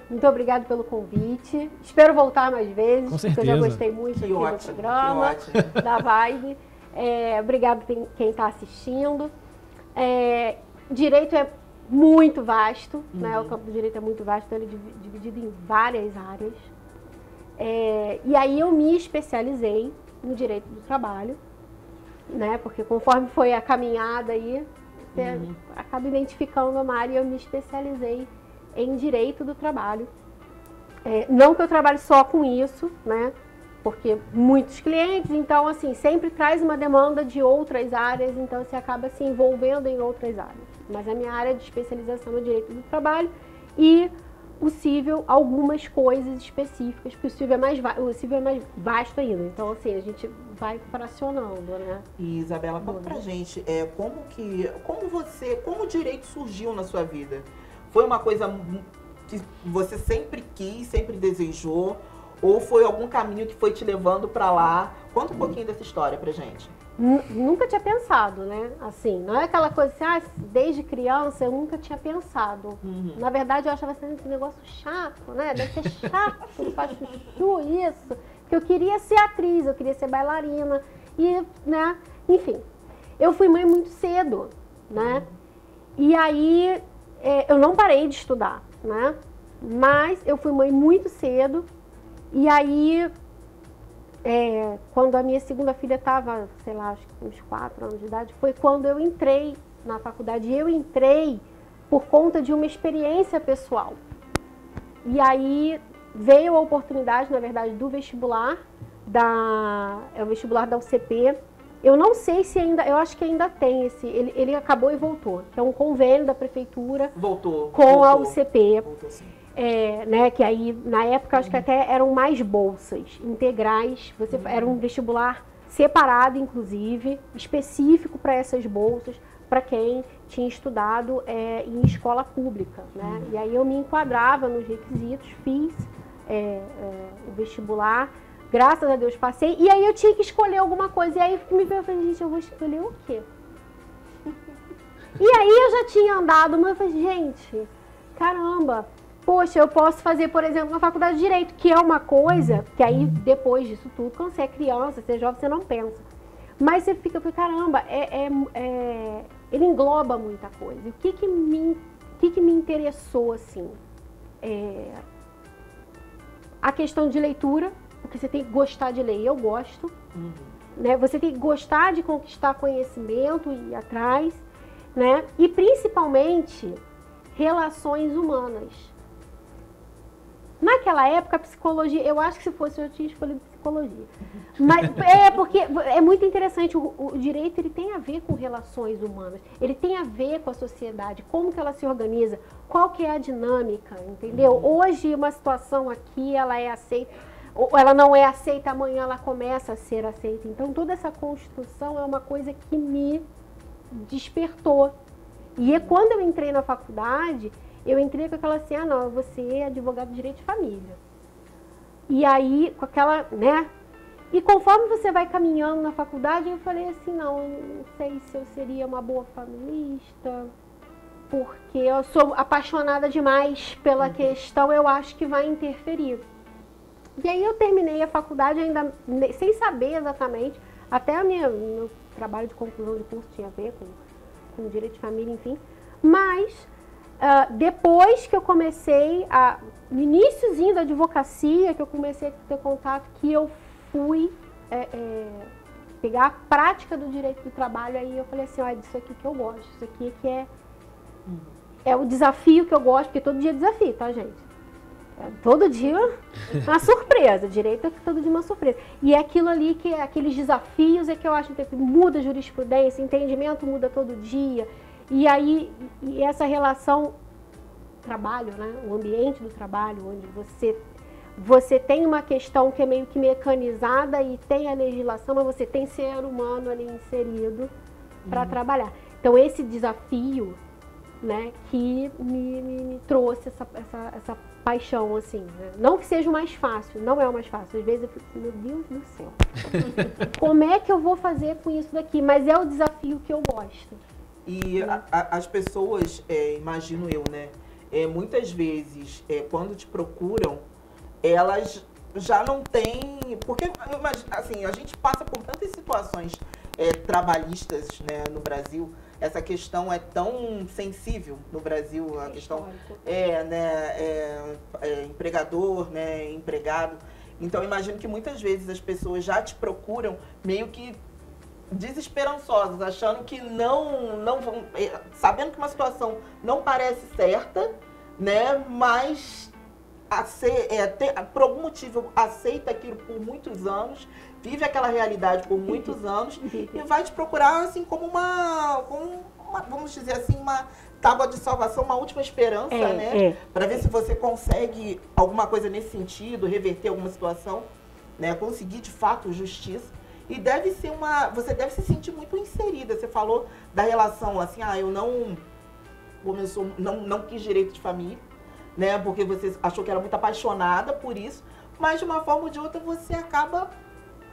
Muito obrigada pelo convite. Espero voltar mais vezes, Com porque eu já certeza. gostei muito Que aqui do ótimo, que programa, ótimo. da vibe. Obrigado quem está assistindo. Direito é muito vasto, né? O campo do direito é muito vasto, ele é dividido em várias áreas. E aí eu me especializei no direito do trabalho, né? Porque conforme foi a caminhada aí, você acaba identificando uma área e eu me especializei em direito do trabalho. Não que eu trabalhe só com isso, né? Porque muitos clientes, então assim, sempre traz uma demanda de outras áreas, então você acaba se envolvendo em outras áreas. Mas a minha área de especialização é direito do trabalho e possível algumas coisas específicas, porque o civil é mais vasto ainda. Então, assim, a gente vai fracionando, né? E, Isabela, conta pra gente, como o direito surgiu na sua vida? Foi uma coisa que você sempre quis, sempre desejou? Ou foi algum caminho que foi te levando pra lá? Conta um pouquinho dessa história pra gente. Nunca tinha pensado, né? Assim, não é aquela coisa assim, desde criança eu nunca tinha pensado. Na verdade, eu achava assim, esse negócio chato, né? Deve ser chato, não faz chuchu isso. Porque eu queria ser atriz, eu queria ser bailarina. E, né? Enfim, eu fui mãe muito cedo, né? E aí, eu não parei de estudar, né? Mas eu fui mãe muito cedo. E aí, quando a minha segunda filha estava, sei lá, acho que uns 4 anos de idade, foi quando eu entrei na faculdade. Eu entrei por conta de uma experiência pessoal. E aí veio a oportunidade, na verdade, do vestibular, é o vestibular da UCP. Eu não sei se ainda, eu acho que ainda tem ele acabou e voltou, que é um convênio da prefeitura com a UCP. Voltou, sim. Né, que aí, na época, acho que até eram mais bolsas integrais, era um vestibular separado, inclusive, específico para essas bolsas, para quem tinha estudado em escola pública, né? E aí eu me enquadrava nos requisitos, fiz o vestibular, graças a Deus passei, e aí eu tinha que escolher alguma coisa, e aí me veio, eu falei, gente, eu vou escolher o quê? E aí eu já tinha andado, mas eu falei, gente, caramba, poxa, eu posso fazer, por exemplo, na faculdade de Direito, que é uma coisa que aí, depois disso tudo, quando você é criança, você é jovem, você não pensa. Mas você fica, caramba, ele engloba muita coisa. E o que me interessou, assim? A questão de leitura, porque você tem que gostar de ler, eu gosto. Né? Você tem que gostar de conquistar conhecimento e ir atrás, né? E principalmente relações humanas. Naquela época, a psicologia, eu acho que se fosse eu tinha escolhido psicologia. Mas porque é muito interessante, o direito ele tem a ver com relações humanas, ele tem a ver com a sociedade, como que ela se organiza, qual que é a dinâmica, entendeu? Hoje uma situação aqui, ela é aceita, ou ela não é aceita, amanhã ela começa a ser aceita. Então toda essa construção é uma coisa que me despertou. E quando eu entrei na faculdade, eu entrei com aquela assim, não, eu vou ser advogado de direito de família. E aí, com aquela, né? E conforme você vai caminhando na faculdade, eu falei assim, não sei se eu seria uma boa familista, porque eu sou apaixonada demais pela questão, eu acho que vai interferir. E aí eu terminei a faculdade ainda sem saber exatamente, até meu trabalho de conclusão de curso tinha a ver com direito de família, enfim, mas depois que eu comecei, no iniciozinho da advocacia, que eu comecei a ter contato, que eu fui pegar a prática do direito do trabalho, aí eu falei assim, olha, isso aqui que eu gosto, isso aqui que é o desafio que eu gosto, porque todo dia é desafio, tá, gente? Todo dia uma surpresa, direito é todo dia uma surpresa. E é aquilo ali, aqueles desafios que eu acho que muda a jurisprudência, entendimento muda todo dia. E aí, essa relação trabalho, né? O ambiente do trabalho, onde você tem uma questão que é meio que mecanizada e tem a legislação, mas você tem ser humano ali inserido para trabalhar. Então, esse desafio, né, que me trouxe essa paixão, assim, né? Não que seja o mais fácil, não é o mais fácil. Às vezes eu fico assim, meu Deus do céu, como é que eu vou fazer com isso daqui? Mas é o desafio que eu gosto. E as pessoas, imagino eu, né, muitas vezes, quando te procuram, elas já não têm... Porque, assim, a gente passa por tantas situações trabalhistas, né, no Brasil. Essa questão é tão sensível no Brasil, a questão empregador, né, empregado. Então, imagino que muitas vezes as pessoas já te procuram meio que desesperançosas, achando que não vão, sabendo que uma situação não parece certa, né, mas por algum motivo aceita aquilo por muitos anos, vive aquela realidade por muitos anos e vai te procurar assim como uma, vamos dizer assim, uma tábua de salvação, uma última esperança, né, para ver se você consegue alguma coisa nesse sentido, reverter alguma situação, né, conseguir de fato justiça. E você deve se sentir muito inserida. Você falou da relação assim, eu não quis direito de família, né? Porque você achou que era muito apaixonada por isso, mas de uma forma ou de outra você acaba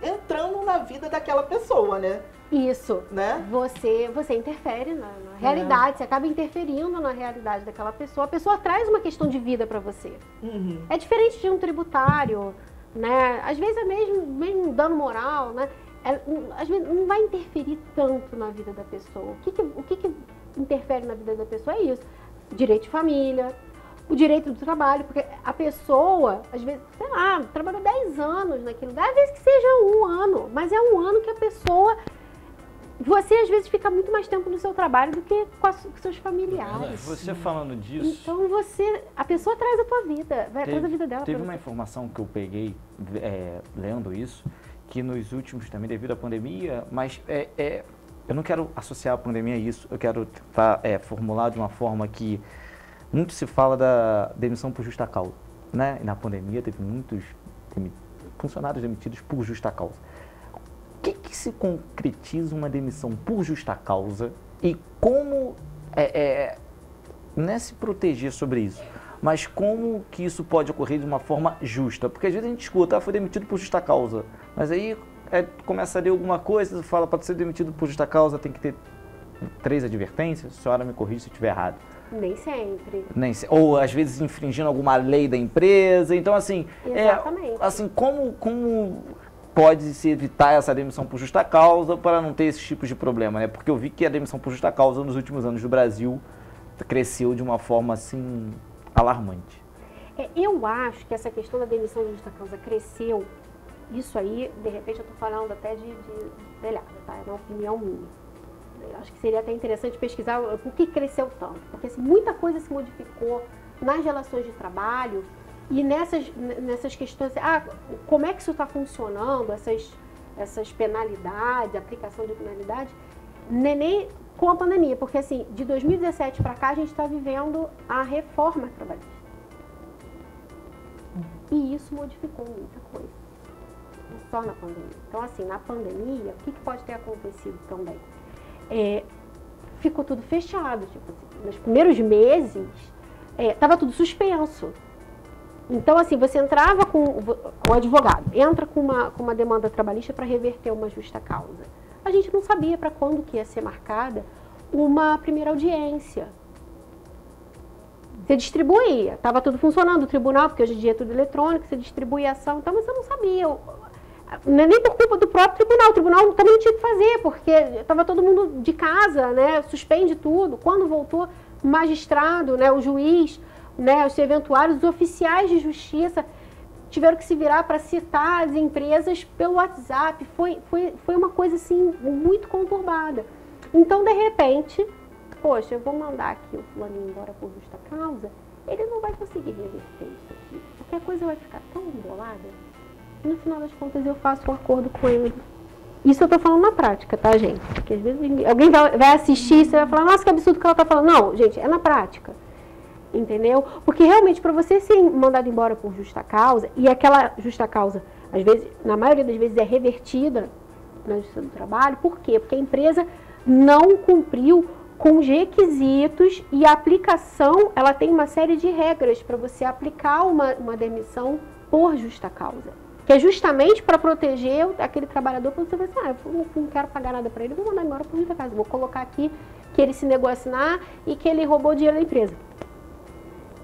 entrando na vida daquela pessoa, né? Isso, né? Você interfere na realidade, você acaba interferindo na realidade daquela pessoa. A pessoa traz uma questão de vida para você. É diferente de um tributário, né? Às vezes é mesmo dano moral, né? Às vezes não vai interferir tanto na vida da pessoa. O que interfere na vida da pessoa é isso. Direito de família, o direito do trabalho, porque a pessoa, às vezes, sei lá, trabalhou 10 anos naquilo lugar, às vezes que seja 1 ano, mas é 1 ano que a pessoa você às vezes fica muito mais tempo no seu trabalho do que com seus familiares. Você falando disso... Então a pessoa traz a tua vida, traz a vida dela. Teve uma informação que eu peguei lendo isso, que nos últimos, também devido à pandemia, mas eu não quero associar a pandemia a isso, eu quero formular de uma forma que muito se fala da demissão por justa causa, né? E na pandemia teve muitos funcionários demitidos por justa causa. O que se concretiza uma demissão por justa causa e como não é se proteger sobre isso, mas como que isso pode ocorrer de uma forma justa? Porque às vezes a gente escuta, foi demitido por justa causa, mas aí começa a ler alguma coisa, fala, para ser demitido por justa causa tem que ter 3 advertências, a senhora me corrige se eu estiver errado. Nem sempre. Ou às vezes infringindo alguma lei da empresa, então assim, exatamente. Assim como pode-se evitar essa demissão por justa causa para não ter esses tipos de problema, né? Porque eu vi que a demissão por justa causa nos últimos anos do Brasil cresceu de uma forma assim alarmante. Eu acho que essa questão da demissão por justa causa cresceu. Isso aí, de repente, eu estou falando até de telhado, tá? É uma opinião minha. Eu acho que seria até interessante pesquisar por que cresceu tanto. Porque assim, muita coisa se modificou nas relações de trabalho e nessas questões, como é que isso está funcionando, essas penalidades, aplicação de penalidades, nem com a pandemia. Porque assim, de 2017 para cá, a gente está vivendo a reforma trabalhista. E isso modificou muita coisa. Não só na pandemia. Então assim, na pandemia, o que pode ter acontecido também? Ficou tudo fechado, tipo assim, nos primeiros meses estava tudo suspenso. Então assim, você entrava com o advogado, entra com uma demanda trabalhista para reverter uma justa causa. A gente não sabia para quando que ia ser marcada uma primeira audiência. Você distribuía, estava tudo funcionando, o tribunal, porque hoje em dia é tudo eletrônico, você distribui a ação, então você não sabia. Nem por culpa do próprio tribunal, o tribunal também não tinha que fazer, porque estava todo mundo de casa, né, suspende tudo. Quando voltou, o magistrado, né, o juiz, né, os serventuários, os oficiais de justiça tiveram que se virar para citar as empresas pelo WhatsApp. Foi uma coisa assim muito conturbada. Então, de repente, poxa, eu vou mandar aqui o fulaninho embora por justa causa, ele não vai conseguir reverter isso aqui, porque a coisa vai ficar tão embolada. No final das contas, eu faço um acordo com ele. Isso eu tô falando na prática, tá, gente? Porque às vezes alguém vai assistir e você vai falar, nossa, que absurdo que ela tá falando. Não, gente, é na prática. Entendeu? Porque realmente, para você ser mandado embora por justa causa, e aquela justa causa, às vezes, na maioria das vezes, é revertida na Justiça do Trabalho. Por quê? Porque a empresa não cumpriu com os requisitos e a aplicação, ela tem uma série de regras para você aplicar uma demissão por justa causa. Que é justamente para proteger aquele trabalhador, quando você vai assim, eu não quero pagar nada para ele, vou mandar embora por justa causa. Vou colocar aqui que ele se negou a assinar e que ele roubou o dinheiro da empresa.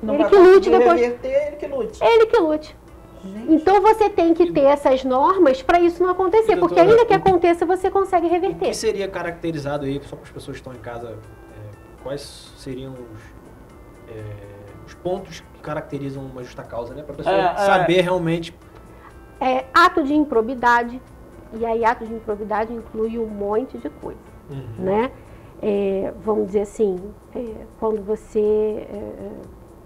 Não ele que lute depois. Ele que lute. Ele que lute. Gente. Então você tem que ter essas normas para isso não acontecer, porque ainda que aconteça, você consegue reverter. O que seria caracterizado aí, só para as pessoas que estão em casa, quais seriam os pontos que caracterizam uma justa causa, né? Para a pessoa saber realmente... ato de improbidade, e aí ato de improbidade inclui um monte de coisa, né? Vamos dizer assim, quando você,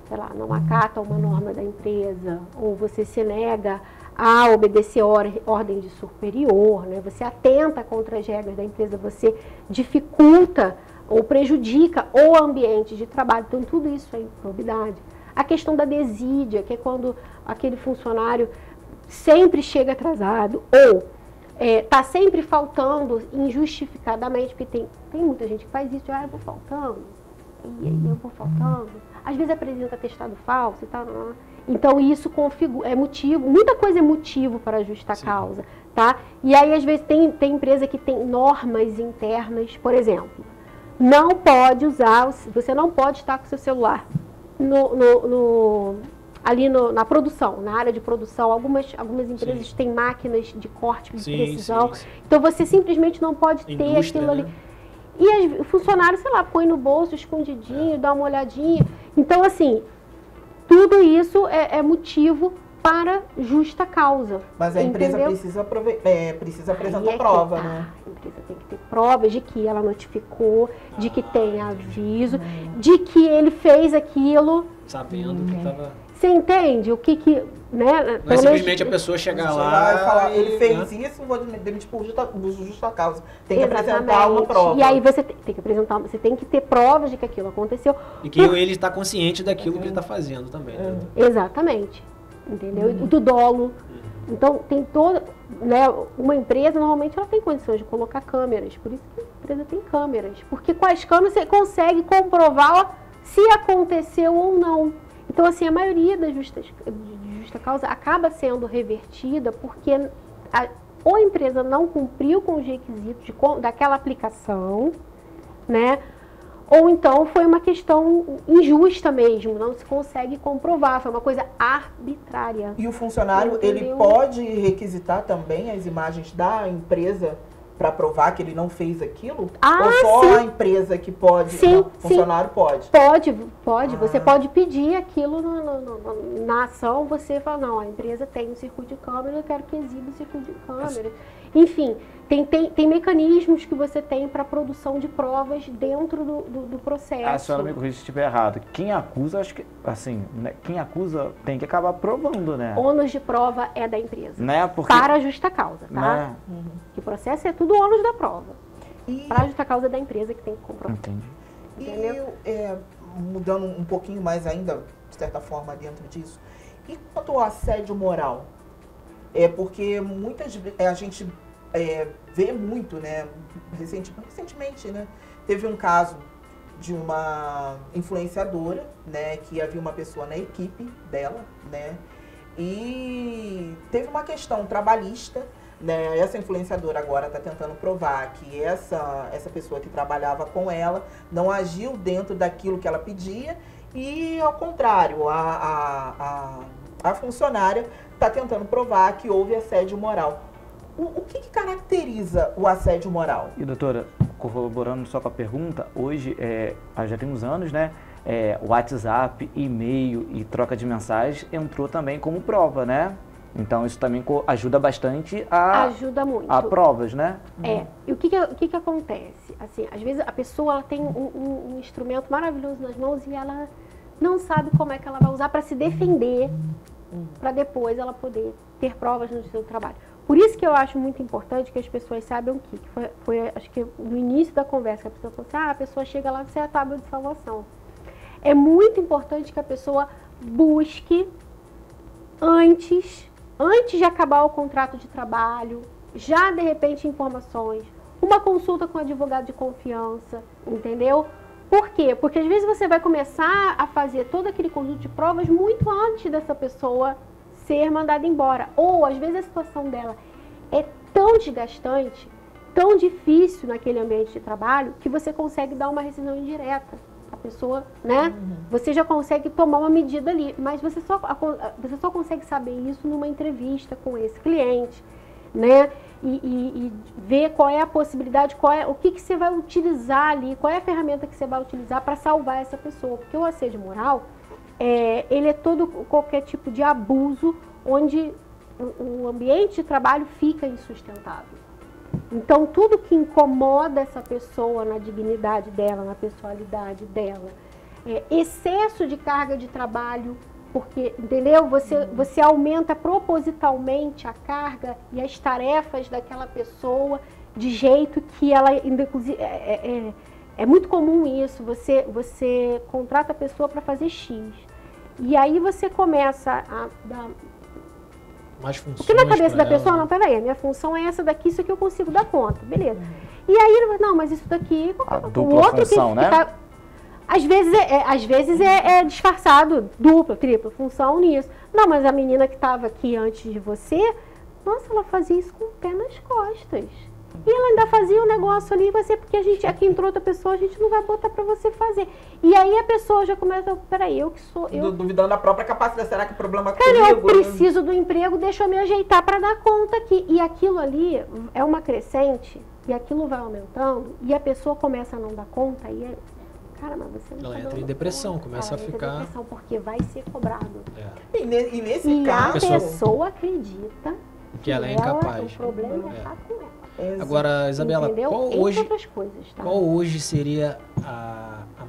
sei lá, não acata uma norma da empresa, ou você se nega a obedecer ordem de superior, né? Você atenta contra as regras da empresa, você dificulta ou prejudica o ambiente de trabalho, então tudo isso é improbidade. A questão da desídia, que é quando aquele funcionário sempre chega atrasado ou está sempre faltando injustificadamente, porque tem muita gente que faz isso, eu vou faltando, e aí eu vou faltando, às vezes apresenta atestado falso e tal, então isso é motivo, muita coisa é motivo para justa causa, tá? E aí às vezes tem empresa que tem normas internas, por exemplo, não pode usar, você não pode estar com seu celular ali na produção, na área de produção. Algumas empresas têm máquinas de corte de precisão. Sim. Então você simplesmente não pode ter aquilo ali. Né? E o funcionário, sei lá, põe no bolso escondidinho, dá uma olhadinha. Então, assim, tudo isso é motivo para justa causa. Mas a empresa precisa apresentar prova, né? A empresa tem que ter provas de que ela notificou, de que tem aviso, de que ele fez aquilo. Sabendo que estava... Você entende o que né? Não é simplesmente a pessoa chegar lá e falar, ele fez né? isso, vou demitir por justa causa. Tem que apresentar uma prova. E aí você tem que apresentar, você tem que ter provas de que aquilo aconteceu. E que ele está consciente daquilo que ele está fazendo também. Né? Exatamente. Entendeu? E do dolo. Então, tem toda... Né, uma empresa, normalmente, ela tem condições de colocar câmeras. Por isso que a empresa tem câmeras. Porque com as câmeras você consegue comprovar se aconteceu ou não. Então, assim, a maioria das justa causa acaba sendo revertida porque ou a empresa não cumpriu com os requisitos daquela aplicação, né? Ou então foi uma questão injusta mesmo, não se consegue comprovar, foi uma coisa arbitrária. E o funcionário, ele pode requisitar também as imagens da empresa para provar que ele não fez aquilo? Ou só sim. a empresa que pode? Sim, o funcionário pode? Pode. Você pode pedir aquilo na ação, você fala, não, a empresa tem um circuito de câmera, eu quero que exiba o circuito de câmera. Enfim, tem mecanismos que você tem para produção de provas dentro do processo. A senhora me corrija se estiver errado. Quem acusa, acho que, assim, né, quem acusa tem que acabar provando, né? Ônus de prova é da empresa. Né? Porque, para a justa causa, tá? né? Que o processo é tudo ônus da prova. Para a justa causa é da empresa que tem que comprovar. Entendi. Entendeu? E mudando um pouquinho mais ainda, de certa forma, dentro disso, e quanto ao assédio moral? Porque muitas vezes a gente vê muito, né? Recentemente, né? Teve um caso de uma influenciadora, né? Que havia uma pessoa na equipe dela, né? E teve uma questão trabalhista, né? Essa influenciadora agora está tentando provar que essa pessoa que trabalhava com ela não agiu dentro daquilo que ela pedia e, ao contrário, a funcionária está tentando provar que houve assédio moral. O que caracteriza o assédio moral? E, doutora, corroborando só com a pergunta, hoje, já tem uns anos, né? WhatsApp, e-mail e troca de mensagens entrou também como prova, né? Então, isso também ajuda bastante ajuda muito. A provas, né? E o que acontece? Assim, às vezes a pessoa ela tem um instrumento maravilhoso nas mãos e ela não sabe como é que ela vai usar para se defender, para depois ela poder ter provas no seu trabalho. Por isso que eu acho muito importante que as pessoas saibam que foi acho que no início da conversa, que a pessoa falou assim, a pessoa chega lá, você é a tábua de salvação. É muito importante que a pessoa busque antes de acabar o contrato de trabalho, já de repente informações, uma consulta com um advogado de confiança, entendeu? Por quê? Porque às vezes você vai começar a fazer todo aquele conjunto de provas muito antes dessa pessoa ser mandada embora. Ou às vezes a situação dela é tão desgastante, tão difícil naquele ambiente de trabalho, que você consegue dar uma rescisão indireta. A pessoa, né? Você já consegue tomar uma medida ali, mas você só consegue saber isso numa entrevista com esse cliente, né? E ver qual é a possibilidade, o que você vai utilizar ali, qual é a ferramenta que você vai utilizar para salvar essa pessoa. Porque o assédio moral, ele é qualquer tipo de abuso onde o ambiente de trabalho fica insustentável. Então, tudo que incomoda essa pessoa na dignidade dela, na pessoalidade dela, excesso de carga de trabalho, porque, entendeu? Você aumenta propositalmente a carga e as tarefas daquela pessoa de jeito que ela, inclusive, é muito comum isso, você contrata a pessoa para fazer X. E aí você começa a dar... mais funções. Porque na cabeça da pessoa, não, peraí, a minha função é essa daqui, isso aqui eu consigo dar conta, beleza. E aí, não, mas isso daqui... A dupla função, né? Às vezes é disfarçado, dupla, tripla função nisso. Não, mas a menina que estava aqui antes de você, nossa, ela fazia isso com o pé nas costas. E ela ainda fazia um negócio ali, porque aqui entrou outra pessoa, a gente não vai botar pra você fazer. E aí a pessoa já começa, peraí, eu que sou... Duvidando da própria capacidade, será que o problema é comigo? Cara, eu preciso do emprego, deixa eu me ajeitar pra dar conta aqui. E aquilo ali é uma crescente, e aquilo vai aumentando, e a pessoa começa a não dar conta, e cara, mas você não ela tá entra em depressão, começa a ficar... Entra em depressão, porque vai ser cobrado. E nesse caso... a pessoa acredita Que ela é incapaz. O problema é estar com ela. Agora, Isabela, Entendeu? qual Entre hoje, outras coisas, tá? qual hoje seria o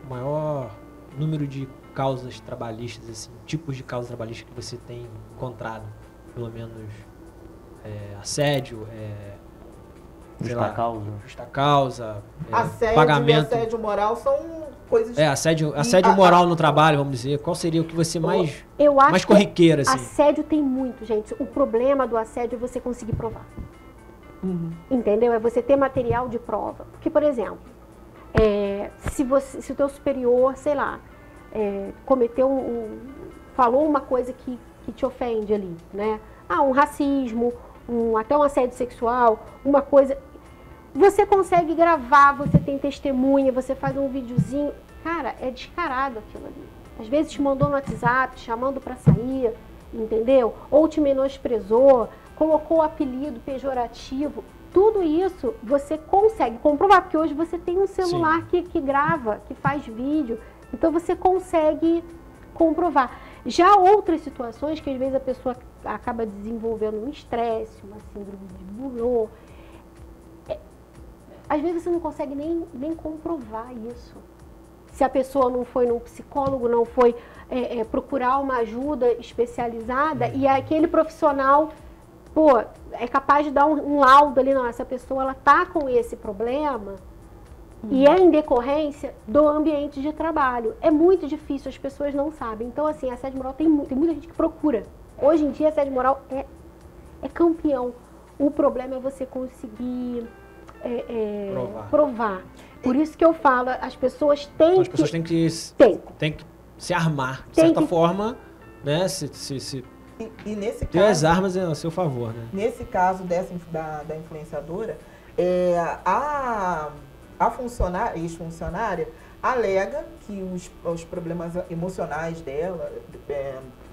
maior número de causas trabalhistas, assim, tipos de causas trabalhistas que você tem encontrado? Pelo menos assédio, Justa causa. justa causa, Assédio pagamento. e assédio moral são coisas... Assédio moral no trabalho, vamos dizer. Qual seria o que você mais corriqueiro, assim? Assédio tem muito, gente. O problema do assédio é você conseguir provar. Entendeu? É você ter material de prova. Porque, por exemplo, se o teu superior, sei lá, falou uma coisa que te ofende ali, né? Um racismo, até um assédio sexual, uma coisa... Você consegue gravar, você tem testemunha, você faz um videozinho. Cara, é descarado aquilo ali. Às vezes te mandou no WhatsApp, te chamando pra sair, entendeu? Ou te menosprezou, colocou o apelido pejorativo. Tudo isso você consegue comprovar, porque hoje você tem um celular que grava, que faz vídeo. Então você consegue comprovar. Já outras situações que às vezes a pessoa acaba desenvolvendo um estresse, uma síndrome de Burnout, às vezes você não consegue nem comprovar isso. Se a pessoa não foi num psicólogo, não foi procurar uma ajuda especializada, e aquele profissional, é capaz de dar um laudo ali, não, essa pessoa ela tá com esse problema, e é em decorrência do ambiente de trabalho. É muito difícil, as pessoas não sabem. Então, assim, assédio moral tem muita gente que procura. Hoje em dia, assédio moral é campeão. O problema é você conseguir provar. Por isso que eu falo, as pessoas têm que se armar, de certa forma, né? E nesse ter caso, as armas a seu favor, né? Nesse caso da influenciadora, a funcionária, ex-funcionária, alega que os problemas emocionais dela,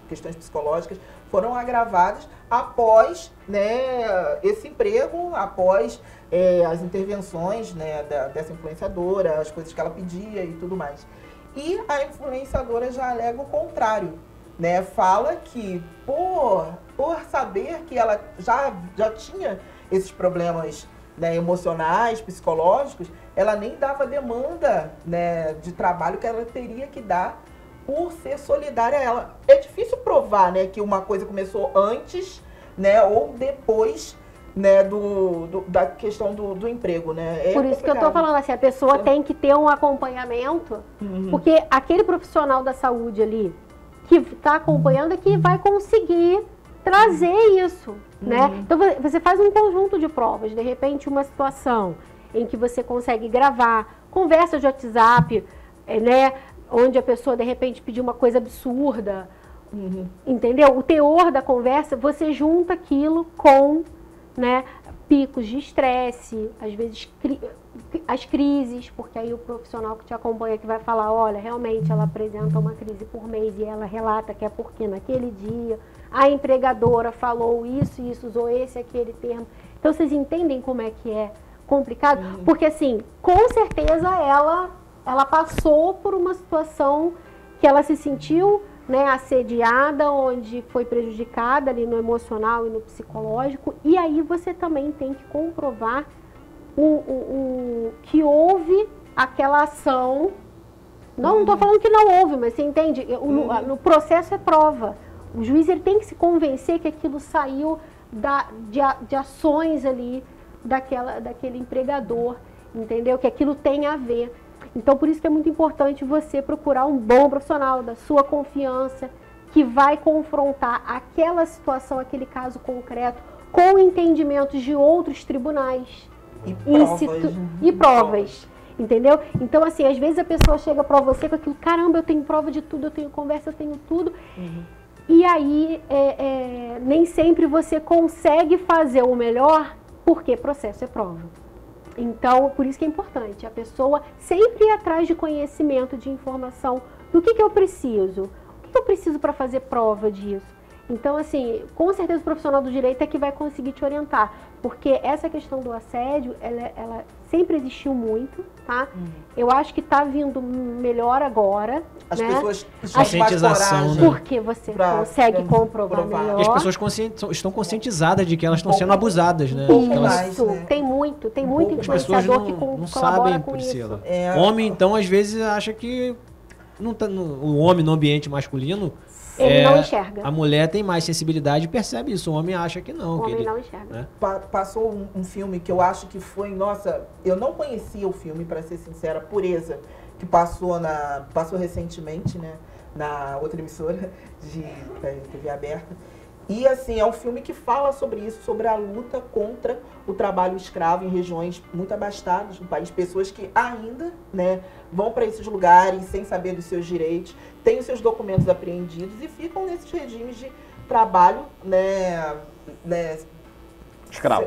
questões psicológicas, foram agravadas após, né, esse emprego, após as intervenções, né, dessa influenciadora, as coisas que ela pedia e tudo mais. E a influenciadora já alega o contrário, né? Fala que por saber que ela já tinha esses problemas, né, emocionais, psicológicos, ela nem dava demanda, né, de trabalho que ela teria que dar por ser solidária a ela. É difícil provar, né, que uma coisa começou antes, né, ou depois, né, da questão do emprego, né? Por isso que eu tô falando assim, a pessoa tem que ter um acompanhamento, porque aquele profissional da saúde ali que está acompanhando é que vai conseguir trazer isso, né? Então você faz um conjunto de provas, de repente uma situação em que você consegue gravar, conversa de WhatsApp, né? Onde a pessoa de repente pediu uma coisa absurda, entendeu? O teor da conversa, você junta aquilo com, né, picos de estresse, às vezes as crises, porque aí o profissional que te acompanha que vai falar, olha, realmente ela apresenta uma crise por mês e ela relata que é porque naquele dia a empregadora falou isso, usou aquele termo. Então vocês entendem como é que é complicado? Porque assim, com certeza ela passou por uma situação que ela se sentiu, né, assediada, onde foi prejudicada ali no emocional e no psicológico, e aí você também tem que comprovar que houve aquela ação. Não estou falando que não houve, mas você entende? No processo é prova. O juiz ele tem que se convencer que aquilo saiu de ações ali daquele empregador, entendeu? Que aquilo tem a ver. Então, por isso que é muito importante você procurar um bom profissional da sua confiança, que vai confrontar aquela situação, aquele caso concreto, com entendimentos de outros tribunais e provas. Entendeu? Então, assim, às vezes a pessoa chega para você com aquilo, caramba, eu tenho prova de tudo, eu tenho conversa, eu tenho tudo. E aí, nem sempre você consegue fazer o melhor, porque processo é prova. Então, por isso que é importante a pessoa sempre ir atrás de conhecimento, de informação, do que eu preciso. O que eu preciso para fazer prova disso? Então, assim, com certeza o profissional do direito é que vai conseguir te orientar. Porque essa questão do assédio, ela sempre existiu muito, tá? Eu acho que tá vindo melhor agora, As né? pessoas Conscientização, né? Porque você Pra consegue comprovar provar. melhor. E as pessoas estão conscientizadas de que elas estão sendo abusadas, né? pouco Que elas- mais, Isso, né? tem muito As pessoas influenciador não, que não colabora sabem, com Priscila. isso. É, Homem, então, às vezes acha que o homem no ambiente masculino, Ele não enxerga. a mulher tem mais sensibilidade e percebe isso. O homem acha que não. O que homem ele, não enxerga. né? Passou um filme que eu acho que foi, nossa, eu não conhecia o filme, para ser sincera, Pureza, que passou recentemente, né, na outra emissora de TV aberta. E assim, é um filme que fala sobre isso, sobre a luta contra o trabalho escravo em regiões muito abastadas do país. Pessoas que ainda, né, vão para esses lugares sem saber dos seus direitos, têm os seus documentos apreendidos e ficam nesses regimes de trabalho, né Escravo.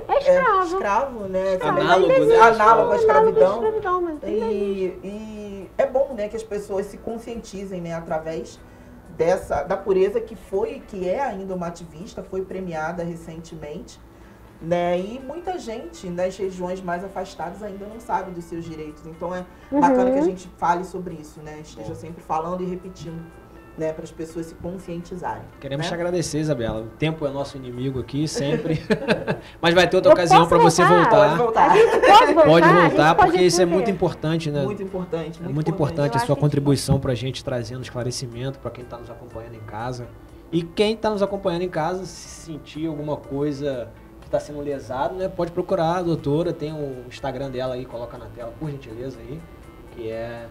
escravo, né? Análogo, né? Análogo à escravidão. Escravidão, mas tem E é bom, né, que as pessoas se conscientizem, né, através da Pureza, que é ainda uma ativista, foi premiada recentemente, né? E muita gente nas regiões mais afastadas ainda não sabe dos seus direitos. Então é bacana que a gente fale sobre isso, né? Esteja sempre falando e repetindo, né, para as pessoas se conscientizarem. Queremos né? te agradecer, Isabela. O tempo é nosso inimigo aqui, sempre. Mas vai ter outra ocasião posso para você Pode voltar. voltar. A gente pode voltar, Pode a gente voltar, pode porque isso é resolver. muito importante, né? Muito importante. É muito importante Eu a acho sua que contribuição para a gente, trazendo esclarecimento para quem está nos acompanhando em casa. E quem está nos acompanhando em casa, se sentir alguma coisa que está sendo lesado, né, pode procurar a doutora, tem o Instagram dela aí, coloca na tela, por gentileza aí, que é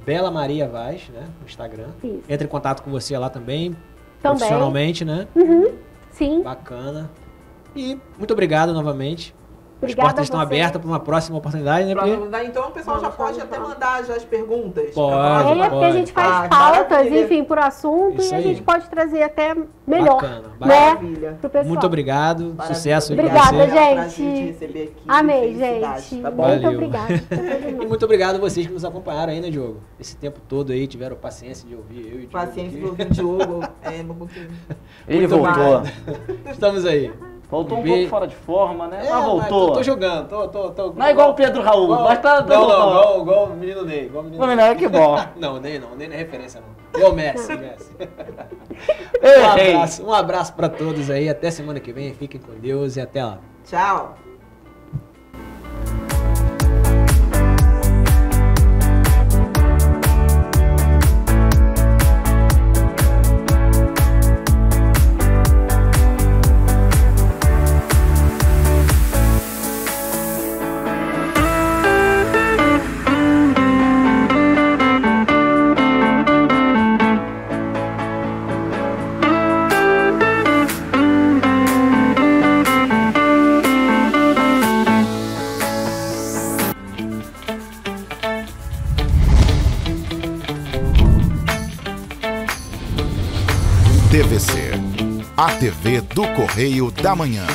Bela Maria Vaz, né, no Instagram. Isso. Entre em contato com você lá também, profissionalmente, né? Sim. Bacana. E muito obrigado novamente. Obrigada As portas estão a você. abertas para uma próxima oportunidade, né, Pri? Então o pessoal já pode até mandar já as perguntas. Pode. É, porque a gente faz Ah, pautas, maravilha. enfim, por assunto, Isso e a aí. gente pode trazer até melhor, Bacana, né, Maravilha. pro pessoal. Muito obrigado, Maravilha. sucesso aí pra Obrigada, você. gente. Prazer te receber aqui. Amei, Felicidade, gente. Tá bom? Muito Valeu. obrigada. E muito obrigado a vocês que nos acompanharam aí, né, Diogo? Esse tempo todo aí, tiveram paciência de ouvir eu e o Diogo. Paciência do aqui. Diogo. Não consigo. Ele Muito voltou. Estamos aí. Voltou um Beijo. pouco fora de forma, né? É, Mas voltou. Tô jogando, tô. Não é igual o Pedro Raul, mas tá Não, igual o menino Ney. Igual o menino Não, não, que bom. Não, Ney não é referência não. Igual o Messi. Ei, Um abraço pra todos aí, até semana que vem, fiquem com Deus e até lá. Tchau. TVC, a TV do Correio da Manhã.